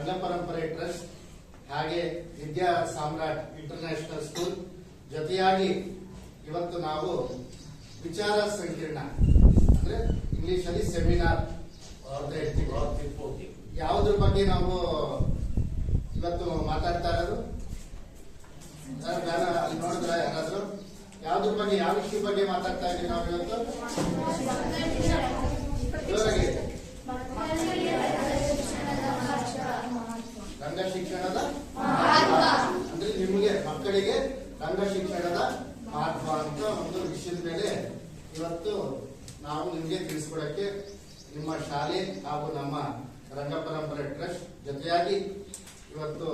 ರಂಗಪರಂಪರೆ trust ಹಾಗೆ ವಿದ್ಯಾ ಸಾಮ್ರಾಟ್ international school ಜೊತೆಯಾಗಿ ಇವತ್ತು ನಾವು ವಿಚಾರ ಸಂಕಿರಣ ಅಂದ್ರೆ ಇಂಗ್ಲಿಷ್ ಅಲ್ಲಿ ಸೆಮಿನಾರ್ ಅಂತ ಹೇಳ್ತೀವಿ. ಯಾವುದ್ರ ಬಗ್ಗೆ ನಾವು ಇವತ್ತು ಮಾತಾಡ್ತಾ ಇರೋದು? ಅಲ್ಲಿ ನೋಡಿದ್ರ ಯಾರಾದ್ರೂ ಯಾವ್ದ್ರ ಬಗ್ಗೆ, ಯಾವ ವಿಷಯ ಬಗ್ಗೆ ಮಾತಾಡ್ತಾ ಇದ್ದೀವಿ ನಾವು ಇವತ್ತು? ಜೋರಾಗಿ ರಂಗ ಶಿಕ್ಷಣದ ಅಂದ್ರೆ ನಿಮಗೆ ಮಕ್ಕಳಿಗೆ ರಂಗ ಶಿಕ್ಷಣದ ಮಹತ್ವ ಅಂತ ಒಂದು ವಿಷಯದ ಮೇಲೆ ಇವತ್ತು ನಾವು ನಿಮಗೆ ತಿಳಿಸ್ಕೊಡಕ್ಕೆ ನಿಮ್ಮ ಶಾಲೆ ಹಾಗೂ ನಮ್ಮ ರಂಗಪರಂಪರೆ ಟ್ರಸ್ಟ್ ಜೊತೆಯಾಗಿ ಇವತ್ತು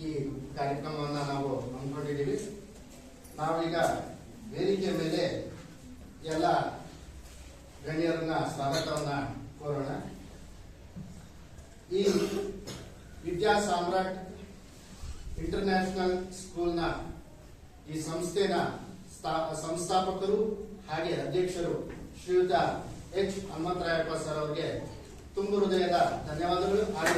ಈ ಕಾರ್ಯಕ್ರಮವನ್ನ ನಾವು ಹಮ್ಮಿಕೊಂಡಿದ್ದೀವಿ. ನಾವೀಗ ವೇದಿಕೆ ಮೇಲೆ ಎಲ್ಲ ಗಣ್ಯರನ್ನ ಸ್ವಾಗತವನ್ನ ಕೋರೋಣ. ಈ ವಿದ್ಯಾ ಸಾಮ್ರಾಟ್ ಇಂಟರ್ನ್ಯಾಷನಲ್ ಸ್ಕೂಲ್ನ ಈ ಸಂಸ್ಥೆನ ಸಂಸ್ಥಾಪಕರು ಹಾಗೆ ಅಧ್ಯಕ್ಷರು ಶ್ರೀಯುತ ಎಚ್ ಹನುಮಂತರಾಯಪ್ಪ ಸರ್ ಅವರಿಗೆ ತುಂಬು ಹೃದಯದ ಧನ್ಯವಾದಗಳು. ಹಾಗೆ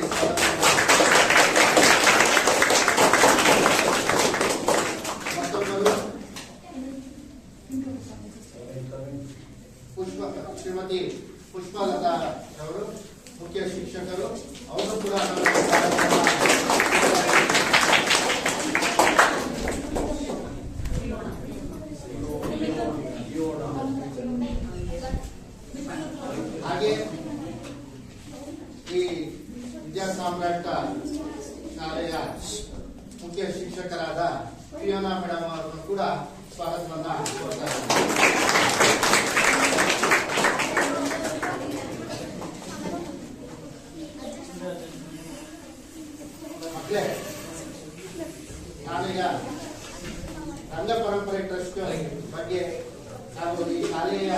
ಮತ್ತೊಬ್ಬರು ಶ್ರೀಮತಿ ಪುಷ್ಪಲತಾ ಅವರು ಮುಖ್ಯ ಶಿಕ್ಷಕರು, ಅವರು ಕೂಡ ಹಾಗೆ ಈ ವಿದ್ಯಾ ಸಾಮ್ರಾಟ್ ಶಾಲೆಯ ಮುಖ್ಯ ಶಿಕ್ಷಕರಾದ ಫಿಯೋನಾ ಮೇಡಮ್ ಅವರನ್ನು ಕೂಡ ಸ್ವಾಗತವನ್ನ ಕೋರ್ತಾ ಇದ್ದಾರೆ. ಮಕ್ಕಳೇ, ನಾನೀಗ ರಂಗಪರಂಪರೆ ಟ್ರಸ್ಟ್ ಬಗ್ಗೆ ಹಾಗೂ ಈ ಶಾಲೆಯ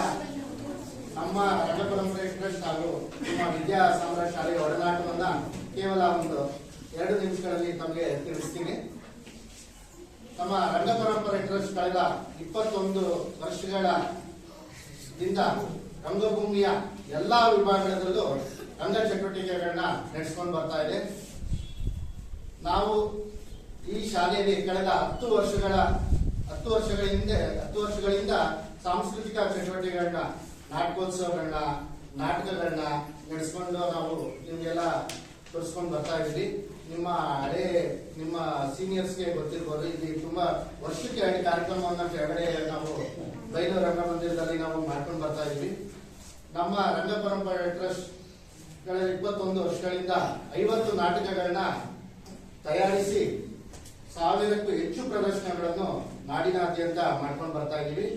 ನಮ್ಮ ರಂಗಪರಂಪರೆ ಟ್ರಸ್ಟ್ ಹಾಗೂ ನಮ್ಮ ವಿದ್ಯಾ ಸಾಮ್ರಾಟ್ ಶಾಲೆಯ ಒಡನಾಟವನ್ನ ಕೇವಲ ಒಂದು 2 ನಿಮಿಷಗಳಲ್ಲಿ ತಮಗೆ ತಿಳಿಸ್ತೀನಿ. ನಮ್ಮ ರಂಗಪರಂಪರೆ ಟ್ರಸ್ಟ್ ಕಳೆದ 21 ವರ್ಷಗಳಿಂದ ರಂಗಭೂಮಿಯ ಎಲ್ಲಾ ವಿಭಾಗಗಳಲ್ಲೂ ರಂಗ ಚಟುವಟಿಕೆಗಳನ್ನ ನಡೆಸ್ಕೊಂಡು ಬರ್ತಾ ಇದೆ. ನಾವು ಈ ಶಾಲೆಯಲ್ಲಿ ಕಳೆದ 10 ವರ್ಷಗಳಿಂದ ಸಾಂಸ್ಕೃತಿಕ ಚಟುವಟಿಕೆಗಳನ್ನ, ನಾಟಕೋತ್ಸವಗಳನ್ನ, ನಾಟಕಗಳನ್ನ ನಡೆಸ್ಕೊಂಡು ನಾವು ನಿಮ್ಗೆಲ್ಲ ತೋರಿಸ್ಕೊಂಡು ಬರ್ತಾ ಇದ್ದೀವಿ. ನಿಮ್ಮ ಸೀನಿಯರ್ಸ್ಗೆ ಗೊತ್ತಿರ್ಬೋದು, ಇಲ್ಲಿ ತುಂಬಾ ವರ್ಷಕ್ಕೆ 2 ಕಾರ್ಯಕ್ರಮವನ್ನ ಕೆಳಗಡೆ ನಾವು ಬೈಲೂರು ರಂಗಮಂದಿರದಲ್ಲಿ ನಾವು ಮಾಡ್ಕೊಂಡು ಬರ್ತಾ ಇದ್ದೀವಿ. ನಮ್ಮ ರಂಗಪರಂಪರೆ ಟ್ರಸ್ಟ್ ಕಳೆದ 21 ವರ್ಷಗಳಿಂದ 50 ನಾಟಕಗಳನ್ನ ತಯಾರಿಸಿ 1000ಕ್ಕೂ ಹೆಚ್ಚು ಪ್ರದರ್ಶನಗಳನ್ನು ನಾಡಿನಾದ್ಯಂತ ಮಾಡ್ಕೊಂಡು ಬರ್ತಾ ಇದ್ದೀವಿ.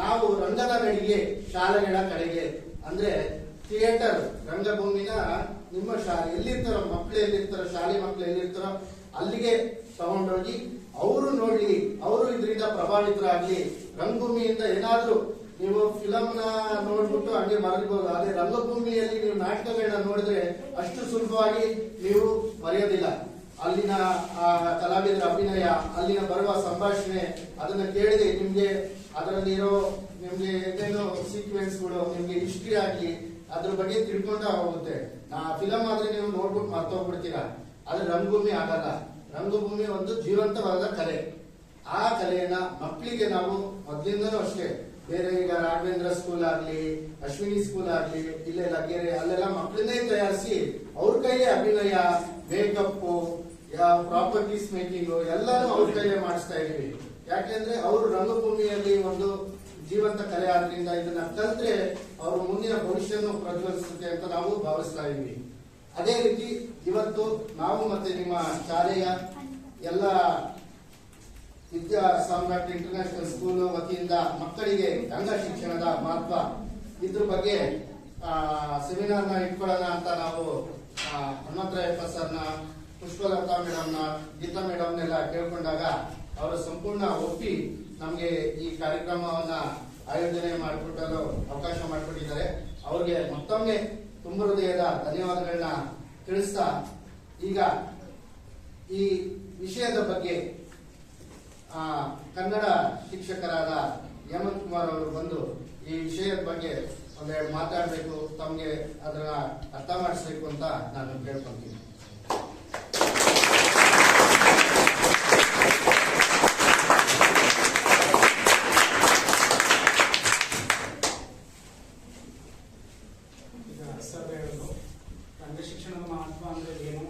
ನಾವು ರಂಗದ ನಡಿಗೆ ಶಾಲೆಗಳ ಕಡೆಗೆ ಅಂದ್ರೆ ಥಿಯೇಟರ್ ರಂಗಭೂಮಿನ ನಿಮ್ಮ ಶಾಲೆ ಎಲ್ಲಿರ್ತಾರೋ, ಮಕ್ಕಳು ಎಲ್ಲಿರ್ತಾರೋ, ಶಾಲೆ ಮಕ್ಕಳು ಎಲ್ಲಿರ್ತಾರೋ ಅಲ್ಲಿಗೆ ತಗೊಂಡೋಗಿ ಅವರು ನೋಡ್ಲಿ, ಅವರು ಇದರಿಂದ ಪ್ರಭಾವಿತರಾಗ್ಲಿ. ರಂಗಭೂಮಿಯಿಂದ ಏನಾದ್ರೂ ನೀವು ಫಿಲಂನ ನೋಡ್ಬಿಟ್ಟು ಹಂಗೆ ಮರಬಹುದು, ಆದ್ರೆ ರಂಗಭೂಮಿಯಲ್ಲಿ ನೀವು ನಾಟಕಗಳನ್ನ ನೋಡಿದ್ರೆ ಅಷ್ಟು ಸುಲಭವಾಗಿ ನೀವು ಮರೆಯೋದಿಲ್ಲ. ಅಲ್ಲಿನ ಕಲಾವಿದರ ಅಭಿನಯ, ಅಲ್ಲಿನ ಬರುವ ಸಂಭಾಷಣೆ, ಅದನ್ನ ಕೇಳಿದ್ರೆ ನಿಮ್ಗೆ ಅದರಲ್ಲಿ ಇರೋ ನಿಮ್ಗೆ ಏನೇನೋ ಸೀಕ್ವೆನ್ಸ್ಗಳು ನಿಮ್ಗೆ ಹಿಸ್ಟ್ರಿ ಆಗಿ ಅದ್ರ ಬಗ್ಗೆ ತಿಳ್ಕೊಂಡ ಹೋಗುತ್ತೆ. ಫಿಲಂ ಆದ್ರೆ ನೀವು ನೋಡ್ಬಿಟ್ಟು ಮರ್ತೋಗ್ಬಿಡ್ತೀರಾ, ಆದ್ರೆ ರಂಗಭೂಮಿ ಆಗಲ್ಲ. ರಂಗಭೂಮಿ ಒಂದು ಜೀವಂತವಾದ ಕಲೆ. ಆ ಕಲೆಯನ್ನ ಮಕ್ಕಳಿಗೆ ನಾವು ಮೊದ್ಲಿಂದನೂ ಅಷ್ಟೇ, ಬೇರೆ ಈಗ ರಾಘವೇಂದ್ರ ಸ್ಕೂಲ್ ಆಗ್ಲಿ, ಅಶ್ವಿನಿ ಸ್ಕೂಲ್ ಆಗ್ಲಿ, ಇಲ್ಲೇ ಲಗ್ಗೆರೆ ಅಲ್ಲೆಲ್ಲ ಮಕ್ಕಳನ್ನೇ ತಯಾರಿಸಿ ಅವ್ರ ಕೈಲೇ ಅಭಿನಯ, ಮೇಕಪ್, ಪ್ರಾಪರ್ಟೀಸ್ ಮೇಕಿಂಗ್ ಎಲ್ಲಾನು ಅವ್ರ ಕೈಲೇ ಮಾಡಿಸ್ತಾ ಇದೀವಿ. ಯಾಕೆಂದ್ರೆ ಅವರು ರಂಗಭೂಮಿಯಲ್ಲಿ ಒಂದು ಜೀವಂತ ಕಲೆ ಆದ್ರಿಂದ ಇದನ್ನ ಕಲ್ತ್ರೆ ಅವ್ರ ಮುಂದಿನ ಭವಿಷ್ಯವನ್ನು ಪ್ರಜ್ವಲಿಸುತ್ತೆ ಅಂತ ನಾವು ಭಾವಿಸ್ತಾ ಇದೀವಿ. ಅದೇ ರೀತಿ ಇವತ್ತು ನಾವು ಮತ್ತೆ ನಿಮ್ಮ ಶಾಲೆಯ ಎಲ್ಲ ವಿದ್ಯಾ ಸಾಮ್ರಾಟ್ ಇಂಟರ್ನ್ಯಾಷನಲ್ ಸ್ಕೂಲ್ ವತಿಯಿಂದ ಮಕ್ಕಳಿಗೆ ರಂಗ ಶಿಕ್ಷಣದ ಮಹತ್ವ ಇದ್ರ ಬಗ್ಗೆ ಸೆಮಿನಾರ್ನ ಇಟ್ಕೊಳ್ಳೋಣ ಅಂತ ನಾವು ಹನುಮಂತರಾಯಪ್ಪ ಸರ್ನ, ಪುಷ್ಪಲತಾ ಮೇಡಮ್ನ, ಗೀತಾ ಮೇಡಮ್ನೆಲ್ಲ ಕೇಳ್ಕೊಂಡಾಗ ಅವರು ಸಂಪೂರ್ಣ ಒಪ್ಪಿ ನಮ್ಗೆ ಈ ಕಾರ್ಯಕ್ರಮವನ್ನ ಆಯೋಜನೆ ಮಾಡಿಕೊಟ್ಟಲು ಅವಕಾಶ ಮಾಡಿಕೊಟ್ಟಿದ್ದಾರೆ. ಅವ್ರಿಗೆ ಮತ್ತೊಮ್ಮೆ ತುಂಬ ಹೃದಯದ ಧನ್ಯವಾದಗಳನ್ನ ತಿಳಿಸ್ತಾ, ಈಗ ಈ ವಿಷಯದ ಬಗ್ಗೆ ಕನ್ನಡ ಶಿಕ್ಷಕರಾದ ಹೇಮಂತ್ ಕುಮಾರ್ ಅವರು ಬಂದು ಈ ವಿಷಯದ ಬಗ್ಗೆ ಒಂದೆರಡು ಮಾತಾಡಬೇಕು, ತಮಗೆ ಅದನ್ನ ಅರ್ಥ ಮಾಡಿಸ್ಬೇಕು ಅಂತ ನಾನು ಕೇಳ್ಕೊಂತೀನಿ. ಸರ್ ಹೇಳೋದು ರಂಗ ಶಿಕ್ಷಣದ ಮಹತ್ವ ಅಂದರೆ ಏನು,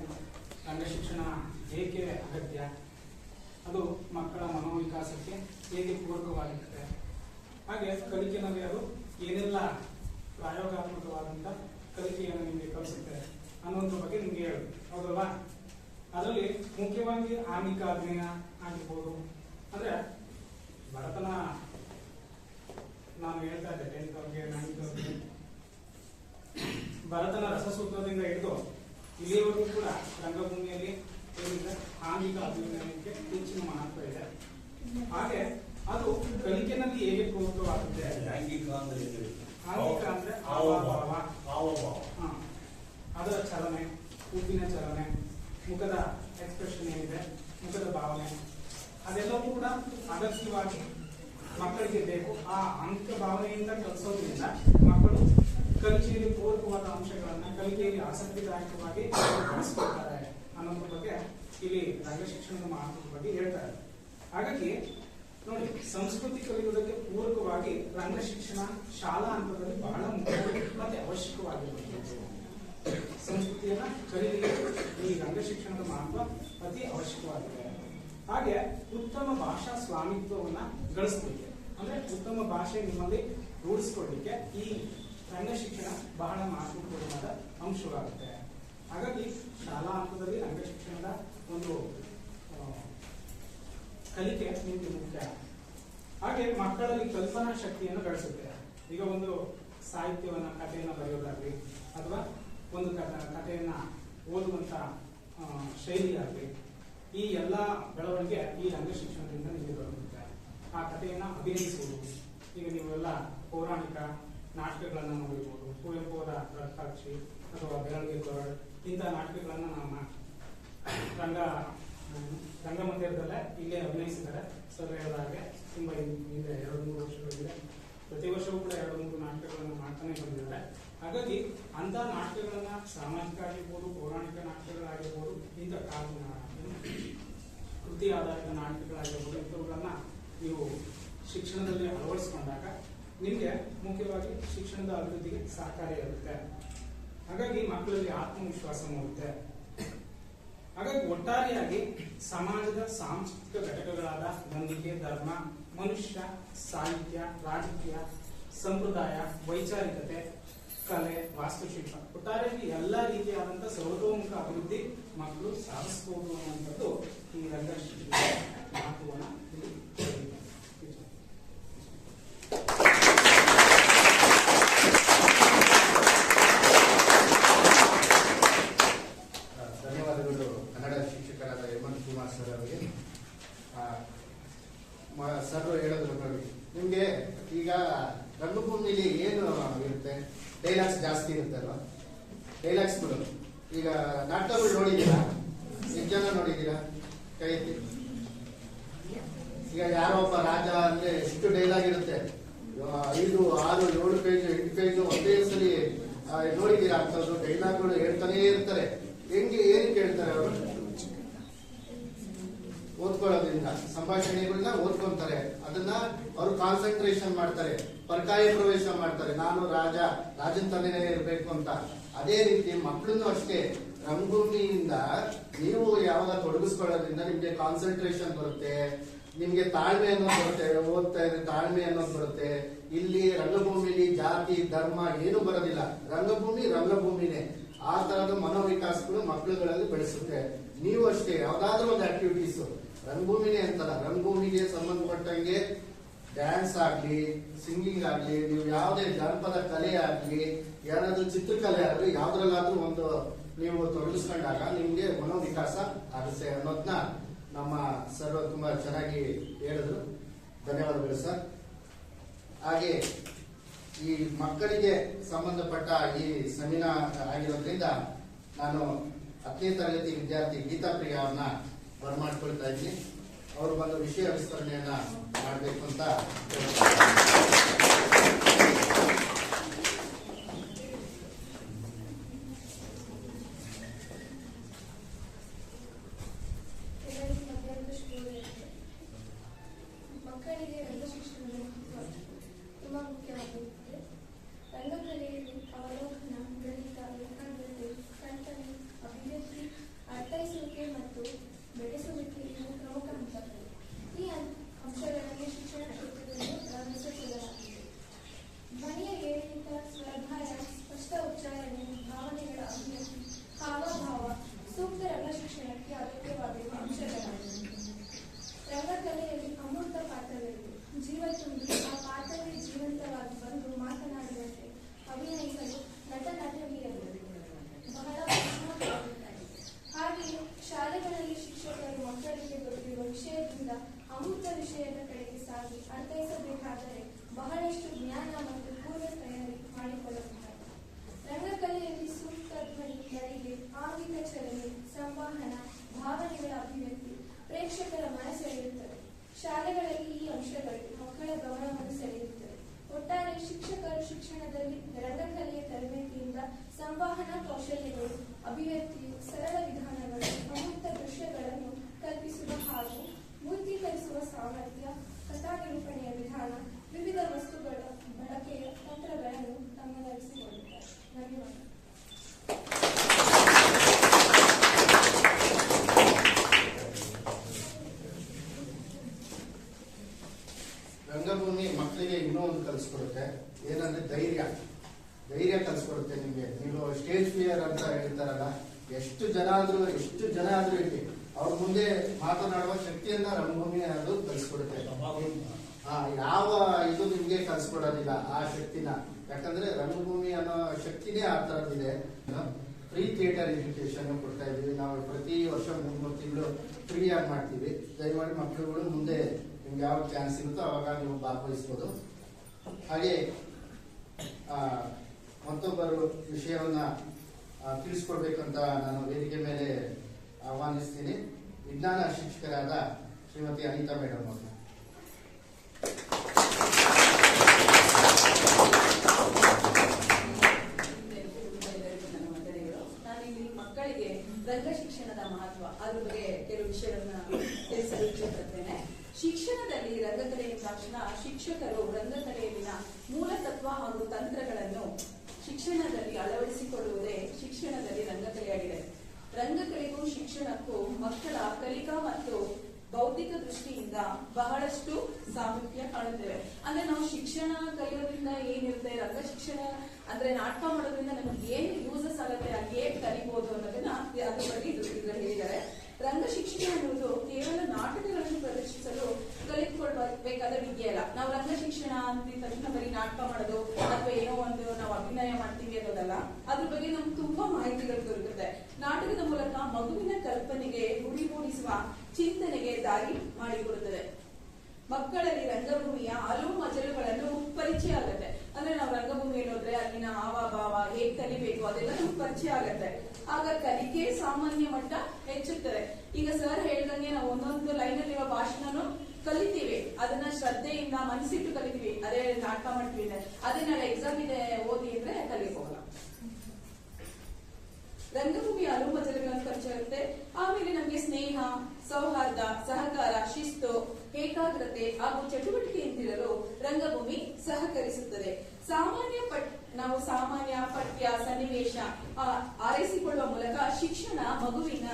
ರಂಗ ಶಿಕ್ಷಣ ಏಕೆ ಅಗತ್ಯ, ಅದು ಮಕ್ಕಳ ಮನೋವಿಕಾಸಕ್ಕೆ ಹೇಗೆ ಪೂರಕವಾಗಿರುತ್ತೆ, ಹಾಗೆ ಕಲಿಕೆನಲ್ಲಿ ಅದು ಏನೆಲ್ಲ ಪ್ರಾಯೋಗಾತ್ಮಕವಾದಂಥ ಕಲಿಕೆಯನ್ನು ನಿಮಗೆ ಕಲಿಸುತ್ತೆ ಅನ್ನೋದ್ರ ಬಗ್ಗೆ ನಿಮ್ಗೆ ಹೇಳೋದು ಹೌದಲ್ವಾ. ಅದರಲ್ಲಿ ಮುಖ್ಯವಾಗಿ ಆಂಗಿಕ ಅಭಿನಯ ಆಗಿರ್ಬೋದು, ಅಂದ್ರೆ ಭರತನ ನಾನು ಹೇಳ್ತಾ ಇದ್ದೆ 10th ಅವ್ರಿಗೆ 9th ಅವ್ರಿಗೆ ಭರತನ ರಸಸೂತ್ರದಿಂದ ಹಿಡಿದು ಇಲ್ಲಿಯವರೆಗೂ ಕೂಡ ರಂಗಭೂಮಿಯಲ್ಲಿ ಏನಿದೆ ಆಂಗಿಕ ಅಭಿನಯಕ್ಕೆ ಹೆಚ್ಚಿನ ಮಹತ್ವ ಇದೆ. ಹಾಗೆ ಅದು ಕಲಿಕೆನಲ್ಲಿ ಹೇಗೆ ಪೂರಕವಾಗುತ್ತೆ. ಆಂಗಿಕ ಅಂದ್ರೆ ಅದರ ಚಲನೆ, ಕೂಪಿನ ಚಲನೆ, ಮುಖದ ಎಕ್ಸ್ಪ್ರೆಷನ್ ಏನಿದೆ, ಮುಖದ ಭಾವನೆ, ಅದೆಲ್ಲವೂ ಕೂಡ ಅಗತ್ಯವಾಗಿ ಮಕ್ಕಳಿಗೆ ಬೇಕು. ಆ ಅಂಕ ಭಾವನೆಯಿಂದ ಕಲಿಸೋದ್ರಿಂದ ಮಕ್ಕಳು ಕಲಿಕೆಯಲ್ಲಿ ಪೂರಕವಾದ ಅಂಶಗಳನ್ನ ಕಲಿಕೆಯಲ್ಲಿ ಆಸಕ್ತಿದಾಯಕವಾಗಿ ಬಳಸ್ಕೊಳ್ತಾರೆ ಅನ್ನೋದ್ರ ಬಗ್ಗೆ ಇಲ್ಲಿ ರಂಗ ಶಿಕ್ಷಣದ ಮಹತ್ವದ ಬಗ್ಗೆ ಹೇಳ್ತಾರೆ. ಹಾಗಾಗಿ ನೋಡಿ, ಸಂಸ್ಕೃತಿ ಕಲಿಯುವುದಕ್ಕೆ ಪೂರಕವಾಗಿ ರಂಗ ಶಿಕ್ಷಣ ಶಾಲಾ ಹಂತದಲ್ಲಿ ಬಹಳ ಮುಖ್ಯ ಮತ್ತೆ ಅವಶ್ಯಕವಾಗಿರುತ್ತದೆ. ಸಂಸ್ಕೃತಿಯನ್ನ ಕಲಿಯಲಿಕ್ಕೆ ಈ ರಂಗ ಶಿಕ್ಷಣದ ಮಹತ್ವ ಅತಿ ಅವಶ್ಯಕವಾಗಿದೆ. ಹಾಗೆ ಉತ್ತಮ ಭಾಷಾ ಸ್ವಾಮಿತ್ವವನ್ನ ಗಳಿಸಲಿಕ್ಕೆ, ಅಂದ್ರೆ ಉತ್ತಮ ಭಾಷೆ ನಿಮ್ಮಲ್ಲಿ ರೂಢಿಸಿಕೊಳ್ಳಲಿಕ್ಕೆ ಈ ರಂಗ ಶಿಕ್ಷಣ ಬಹಳ ಮಹತ್ವಪೂರ್ಣವಾದ ಅಂಶವಾಗುತ್ತೆ. ಹಾಗಾಗಿ ಶಾಲಾ ಹಂತದಲ್ಲಿ ರಂಗ ಶಿಕ್ಷಣದ ಒಂದು ಕಲಿಕೆ ನಿಮಗೆ ಮುಖ್ಯ. ಹಾಗೆ ಮಕ್ಕಳಲ್ಲಿ ಕಲ್ಪನಾ ಶಕ್ತಿಯನ್ನು ಬೆಳೆಸುತ್ತೆ. ಈಗ ಒಂದು ಸಾಹಿತ್ಯವನ್ನ, ಕಥೆಯನ್ನ ಬರೆಯೋದಾಗ್ಲಿ ಅಥವಾ ಒಂದು ಕಥೆಯನ್ನ ಓದುವಂತ ಶೈಲಿ ಆಗಲಿ, ಈ ಎಲ್ಲ ಬೆಳವಣಿಗೆ ಈ ರಂಗ ಶಿಕ್ಷಣದಿಂದ ನಿಮಗೆ ಬರುತ್ತೆ. ಆ ಕಥೆಯನ್ನ ಅಭಿನಯಿಸುವುದು, ಈಗ ನೀವೆಲ್ಲ ಪೌರಾಣಿಕ ನಾಟಕಗಳನ್ನ ನೋಡಿರ್ಬೋದು, ಕುವೆಂಪು ಅವರ ರಕ್ತಾಕ್ಷಿ ಅಥವಾ ಬೆರಳಿಗೆ ಕೊರಳು, ಇಂತಹ ನಾಟಕಗಳನ್ನ ನಮ್ಮ ರಂಗಮಂದಿರದಲ್ಲೇ ಇಲ್ಲೇ ಅಭಿನಯಿಸಿದ್ದಾರೆ. ಸರ್ ಹೇಳಿದ ಹಾಗೆ ತುಂಬಾ ಹಿಂದೆ 2-3 ವರ್ಷಗಳಿಂದ ಪ್ರತಿ ವರ್ಷವೂ ಕೂಡ 2-3 ನಾಟಕಗಳನ್ನು ಮಾಡ್ತಾನೆ ಬಂದಿದ್ದಾರೆ. ಹಾಗಾಗಿ ಅಂತ ನಾಟಕಗಳನ್ನ ಸಾಮಾಜಿಕ ಆಗಿರ್ಬೋದು, ಪೌರಾಣಿಕ ನಾಟಕಗಳಾಗಿರ್ಬೋದು, ಇಂಥ ಕೃತಿ ಆಧಾರಿತ ನಾಟಕಗಳಾಗಿರ್ಬೋದು, ಇಂಥವುಗಳನ್ನ ನೀವು ಶಿಕ್ಷಣದಲ್ಲಿ ಅಳವಡಿಸಿಕೊಂಡಾಗ ನಿಮಗೆ ಮುಖ್ಯವಾಗಿ ಶಿಕ್ಷಣದ ಅಭಿವೃದ್ಧಿಗೆ ಸಹಕಾರಿಯಾಗುತ್ತೆ. ಹಾಗಾಗಿ ಮಕ್ಕಳಲ್ಲಿ ಆತ್ಮವಿಶ್ವಾಸ ಮೂಡುತ್ತೆ. ಹಾಗಾಗಿ ಒಟ್ಟಾರೆಯಾಗಿ ಸಮಾಜದ ಸಾಂಸ್ಕೃತಿಕ ಘಟಕಗಳಾದ ನಂಬಿಕೆ, ಧರ್ಮ, ಮನುಷ್ಯ, ಸಾಹಿತ್ಯ, ರಾಜಕೀಯ, ಸಂಪ್ರದಾಯ, ವೈಚಾರಿಕತೆ, ಕಲೆ, ವಾಸ್ತುಶಿಲ್ಪ, ಒಟ್ಟಾರೆಯಾಗಿ ಎಲ್ಲಾ ರೀತಿಯಾದಂತಹ ಸರ್ವತೋಮುಖ ಅಭಿವೃದ್ಧಿ ಮಕ್ಕಳು ಸಾಧಿಸಬಹುದು ಅನ್ನುವಂಥದ್ದು ಈ ರಂಗ ಶಿಕ್ಷಣದ ಮಹತ್ವವನ್ನು ಧನ್ಯವಾದಗಳು ಕನ್ನಡ ಶಿಕ್ಷಕರಾದ ಹೇಮಂತ್ ಕುಮಾರ್ ಸರ್ ಅವರಿಗೆ. ಸರ್ ಹೇಳಿದ್ರು ನೋಡಿ, ನಿಮ್ಗೆ ಈಗ ರಂಗಭೂಮಿಲಿ ಏನು ಇರುತ್ತೆ, ಡೈಲಾಗ್ಸ್ ಜಾಸ್ತಿ ಇರುತ್ತೆ ಅಲ್ವಾ, ಡೈಲಾಗ್ಸ್ಗಳು. ಈಗ ನಾಟಕಗಳು ನೋಡಿದ್ದೀರಾ, ಎಷ್ಟು ಜನ ನೋಡಿದ್ದೀರಾ? ಕೈ ಎತ್ತಿ. ಈಗ ಯಾರೋ ಒಬ್ಬ ರಾಜ ಅಂದ್ರೆ ಎಷ್ಟು ಡೈಲಾಗ್ ಇರುತ್ತೆ, 5, 6, 7 ಪೇಜ್ 8 ಪೇಜ್ ಒಂದೇ ಸರಿ ನೋಡಿದ್ದೀರಾ ಅಂತದ್ದು ಡೈಲಾಗ್ಗಳು ಹೇಳ್ತಾನೆ ಇರ್ತಾರೆ. ಏನಕ್ಕೆ ಹೇಳ್ತಾರೆ ಅವರು? ಓದ್ಕೊಳ್ಳೋದ್ರಿಂದ, ಸಂಭಾಷಣೆಗಳನ್ನ ಓದ್ಕೊಂತಾರೆ, ಅದನ್ನ ಅವರು ಕಾನ್ಸಂಟ್ರೇಷನ್ ಮಾಡ್ತಾರೆ, ಪರ್ಕಾಯ ಪ್ರವೇಶ ಮಾಡ್ತಾರೆ, ನಾನು ರಾಜನ್ ತಲೆನೇ ಇರ್ಬೇಕು ಅಂತ. ಅದೇ ರೀತಿ ಮಕ್ಕಳನ್ನು ಅಷ್ಟೇ ರಂಗಭೂಮಿಯಿಂದ ನೀವು ಯಾವಾಗ ತೊಡಗಿಸ್ಕೊಳ್ಳೋದ್ರಿಂದ ನಿಮ್ಗೆ ಕಾನ್ಸಂಟ್ರೇಷನ್ ಬರುತ್ತೆ, ನಿಮ್ಗೆ ತಾಳ್ಮೆ ಅನ್ನೋದು ಬರುತ್ತೆ, ಓದ್ತಾ ಇದ್ರೆ ತಾಳ್ಮೆ ಅನ್ನೋದು ಬರುತ್ತೆ. ಇಲ್ಲಿ ರಂಗಭೂಮಿಲಿ ಜಾತಿ ಧರ್ಮ ಏನು ಬರೋದಿಲ್ಲ, ರಂಗಭೂಮಿನೇ. ಆ ತರದ ಮನೋವಿಕಾಸಗಳು ಮಕ್ಕಳುಗಳಲ್ಲಿ ಬೆಳೆಸುತ್ತೆ. ನೀವು ಅಷ್ಟೇ ಯಾವ್ದಾದ್ರು ಒಂದು ಆಕ್ಟಿವಿಟೀಸ್ ರಂಗಭೂಮಿನೇ ಅಂತಲ್ಲ, ರಂಗಭೂಮಿಗೆ ಸಂಬಂಧಪಟ್ಟಂಗೆ ಡ್ಯಾನ್ಸ್ ಆಗ್ಲಿ, ಸಿಂಗಿಂಗ್ ಆಗ್ಲಿ, ನೀವು ಯಾವುದೇ ಜಾನಪದ ಕಲೆ ಆಗ್ಲಿ, ಯಾರಾದ್ರೂ ಚಿತ್ರಕಲೆ ಆಗ್ಲಿ, ಯಾವ್ದ್ರಲ್ಲಾದ್ರೂ ಒಂದು ನೀವು ತೊಡಗಿಸ್ಕೊಂಡಾಗ ನಿಮ್ಗೆ ಮನೋವಿಕಾಸ ಆಗುತ್ತೆ ಅನ್ನೋದನ್ನ ನಮ್ಮ ಸರ್ ತುಂಬಾ ಚೆನ್ನಾಗಿ ಹೇಳಿದ್ರು. ಧನ್ಯವಾದಗಳು ಸರ್. ಹಾಗೆ ಈ ಮಕ್ಕಳಿಗೆ ಸಂಬಂಧಪಟ್ಟ ಈ ಸೆಮಿನಾರ್ ಆಗಿರೋದ್ರಿಂದ ನಾನು 10ನೇ ತರಗತಿ ವಿದ್ಯಾರ್ಥಿ ಗೀತಾ ಪ್ರಿಯ ಅವ್ರನ್ನ ಬರಮಾಡ್ಕೊಳ್ತಾ ಇದ್ದೀನಿ. ಅವರು ಬಂದು ವಿಷಯ ವಿಸ್ತರಣೆಯನ್ನ ಮಾಡಬೇಕು ಅಂತ ಮಕ್ಕಳಿಗೆ ರಂಗ ಶಿಕ್ಷಣದ ತುಂಬಾ ಮುಖ್ಯವಾಗಿರುತ್ತದೆ. ರಂಗಕಲೆಯಲ್ಲಿ ಅವಲೋಕನ, ಗ್ರಹಿಕೆ ಶಿಕ್ಷಕರು ಶಿಕ್ಷಣದಲ್ಲಿ ರಂಗಕಲೆಯ ತರಬೇತಿಯಿಂದ ಸಂವಹನ ಕೌಶಲ್ಯಗಳು, ಅಭಿವ್ಯಕ್ತಿಯು, ಸರಳ ವಿಧಾನಗಳು, ಅಮೂರ್ತ ದೃಶ್ಯಗಳನ್ನು ಕಲ್ಪಿಸುವ ಹಾಗೂ ಮೂರ್ತೀಕರಿಸುವ ಸಾಮರ್ಥ್ಯ, ಕಥಾ ನಿರೂಪಣೆಯ ವಿಧಾನ, ವಿವಿಧ ವಸ್ತುಗಳ ಬಳಕೆಯ ತಂತ್ರಗಳನ್ನು ತಮ್ಮದಾಗಿಸಿಕೊಳ್ಳುತ್ತಾರೆ. ಧನ್ಯವಾದ. ರಂಗಭೂಮಿ ಮಕ್ಕಳಿಗೆ ಇನ್ನೂ ಒಂದು ಕಲಿಸ್ಕೊಡುತ್ತೆ, ಏನಂದ್ರೆ ಧೈರ್ಯ ಕಲಿಸ್ಕೊಡುತ್ತೆ. ನಿಮ್ಗೆ ನೀವು ಸ್ಟೇಜ್ ಫಿಯರ್ ಅಂತ ಹೇಳ್ತಾರಲ್ಲ, ಎಷ್ಟು ಜನ ಆದ್ರೂ ಇರಲಿ, ಅವ್ರ ಮುಂದೆ ಮಾತನಾಡುವ ಶಕ್ತಿಯನ್ನ ರಂಗಭೂಮಿ ಅದು ಕಲಿಸ್ಕೊಡುತ್ತೆ. ಯಾವ ಇದು ನಿಮ್ಗೆ ಕಲಿಸ್ಕೊಡೋದಿಲ್ಲ ಆ ಶಕ್ತಿನ, ಯಾಕಂದ್ರೆ ರಂಗಭೂಮಿ ಅನ್ನೋ ಶಕ್ತಿನೇ ಆ ತರದಿದೆ. ಫ್ರೀ ಥಿಯೇಟರ್ ಎಜುಕೇಶನ್ ಕೊಡ್ತಾ ಇದೀವಿ ನಾವು, ಪ್ರತಿ ವರ್ಷ 3 ತಿಂಗಳು ಫ್ರೀ ಆಗಿ ಮಾಡ್ತೀವಿ. ದಯಮಾಡಿ ಮಕ್ಕಳುಗಳು ಮುಂದೆ ನಿಮ್ಗೆ ಯಾವ ಚಾನ್ಸ್ ಇರುತ್ತೋ ಅವಾಗ ನೀವು ಭಾಗವಹಿಸ್ಬೋದು. ಹಾಗೆ ಮತ್ತೊಬ್ಬರು ವಿಷಯವನ್ನ ತಿಳಿಸ್ಕೊಡ್ಬೇಕಂತ ನಾನು ವೇದಿಕೆ ಮೇಲೆ ಆಹ್ವಾನಿಸ್ತೀನಿ. ವಿಜ್ಞಾನ ಶಿಕ್ಷಕರಾದ ಶ್ರೀಮತಿ ಅನಿತಾ ಮೇಡಮ್ ಅವರು. ನಾನಿಲ್ಲಿ ಮಕ್ಕಳಿಗೆ ರಂಗ ಶಿಕ್ಷಣದ ಮಹತ್ವ ಅದ್ರ ಬಗ್ಗೆ ಕೆಲವು ವಿಷಯಗಳನ್ನ ತಿಳಿಸಲು ಇಚ್ಛಿಸುತ್ತೇನೆ. ಶಿಕ್ಷಣದಲ್ಲಿ ರಂಗಕಲೆ ಎಂದ ತಕ್ಷಣ ಶಿಕ್ಷಕರು ರಂಗಕಲೆಯಲ್ಲಿನ ಮೂಲತತ್ವ ಹಾಗೂ ತಂತ್ರಗಳನ್ನು ಶಿಕ್ಷಣದಲ್ಲಿ ಅಳವಡಿಸಿಕೊಳ್ಳುವುದೇ ಶಿಕ್ಷಣದಲ್ಲಿ ರಂಗಕಲೆಯಾಗಿದೆ. ರಂಗಕಲೆಗೂ ಶಿಕ್ಷಣಕ್ಕೂ ಮಕ್ಕಳ ಕಲಿಕಾ ಮತ್ತು ಬೌದ್ಧಿಕ ದೃಷ್ಟಿಯಿಂದ ಬಹಳಷ್ಟು ಸಾಮೀಪ್ಯ ಕಾಣುತ್ತೇವೆ. ಅಂದ್ರೆ ನಾವು ಶಿಕ್ಷಣ ಕಲಿಯೋದ್ರಿಂದ ಏನಿರುತ್ತೆ, ರಂಗ ಶಿಕ್ಷಣ ಅಂದ್ರೆ ನಾಟಕ ಮಾಡೋದ್ರಿಂದ ನಮಗೆ ಏನ್ ಯೂಸಸ್ ಆಗುತ್ತೆ, ಅಲ್ಲಿ ಹೇಗೆ ಕಲಿಬಹುದು ಅನ್ನೋದನ್ನ ಅದ್ರ ಬಗ್ಗೆ ಇದ್ರಲ್ಲಿ ಹೇಳಿದ್ದಾರೆ. ರಂಗ ಶಿಕ್ಷಣ ಅನ್ನುವುದು ಕೇವಲ ನಾಟಕಗಳನ್ನು ಪ್ರದರ್ಶಿಸಲು ಕಲಿತುಕೊಳ್ಬೇಕಾದ ವಿದ್ಯೆ ಅಲ್ಲ. ನಾವು ರಂಗ ಶಿಕ್ಷಣ ಅಂದ ತಕ್ಷಣ ಬರೀ ನಾಟಕ ಮಾಡೋದು ಅಥವಾ ಏನೋ ಒಂದು ನಾವು ಅಭಿನಯ ಮಾಡ್ತೀವಿ ಅನ್ನೋದಲ್ಲ. ಅದ್ರ ಬಗ್ಗೆ ನಮ್ಗೆ ತುಂಬಾ ಮಾಹಿತಿಗಳು ದೊರಕುತ್ತೆ. ನಾಟಕದ ಮೂಲಕ ಮಗುವಿನ ಕಲ್ಪನೆಗೆ ಗುರಿ ಮೂಡಿಸುವ ಚಿಂತನೆಗೆ ದಾರಿ ಮಾಡಿಕೊಡುತ್ತದೆ. ಮಕ್ಕಳಲ್ಲಿ ರಂಗಭೂಮಿಯ ಹಲವು ಮಜಲುಗಳನ್ನು ಪರಿಚಯ ಆಗುತ್ತೆ. ಅಂದ್ರೆ ನಾವು ರಂಗಭೂಮಿಯಲ್ಲಿ ಹೋದ್ರೆ ಅಲ್ಲಿನ ಹಾವಭಾವ ಹೇಗ್ ಕಲಿಬೇಕು ಅದೆಲ್ಲ ನಮ್ಗೆ ಪರಿಚಯ ಆಗತ್ತೆ. ಆಗ ಕಲಿಕೆ ಸಾಮಾನ್ಯ ಮಟ್ಟ ಹೆಚ್ಚುತ್ತದೆ. ಈಗ ಸರ್ ಹೇಳ್ದಂಗೆ ನಾವು ಒಂದೊಂದು ಲೈನಲ್ಲಿರುವ ಭಾಷಣನು ಕಲಿತೀವಿ, ಅದನ್ನ ಶ್ರದ್ಧೆಯಿಂದ ಮನಸ್ಸಿಟ್ಟು ಕಲಿತೀವಿ. ಅದೇ ನಾಟಕ ಮಾಡ್ತೀವಿ, ಅದೇ ನಾಳೆ ಎಕ್ಸಾಮ್ ಇದೆ ಓದಿ ಅಂದ್ರೆ ಕಲಿಯೋಲ್ಲ. ರಂಗಭೂಮಿಯ ಹಲವು ಮಜಲುಗಳನ್ನು ಪರಿಚಯ ಆಗುತ್ತೆ. ಆಮೇಲೆ ನಮ್ಗೆ ಸ್ನೇಹ, ಸೌಹಾರ್ದ, ಸಹಕಾರ, ಶಿಸ್ತು, ಏಕಾಗ್ರತೆ ಹಾಗೂ ಚಟುವಟಿಕೆಯಿಂದಿರಲು ರಂಗಭೂಮಿ ಸಹಕರಿಸುತ್ತದೆ. ನಾವು ಸಾಮಾನ್ಯ ಪಠ್ಯ ಸನ್ನಿವೇಶ ಆರೈಸಿಕೊಳ್ಳುವ ಮೂಲಕ ಶಿಕ್ಷಣ ಮಗುವಿನ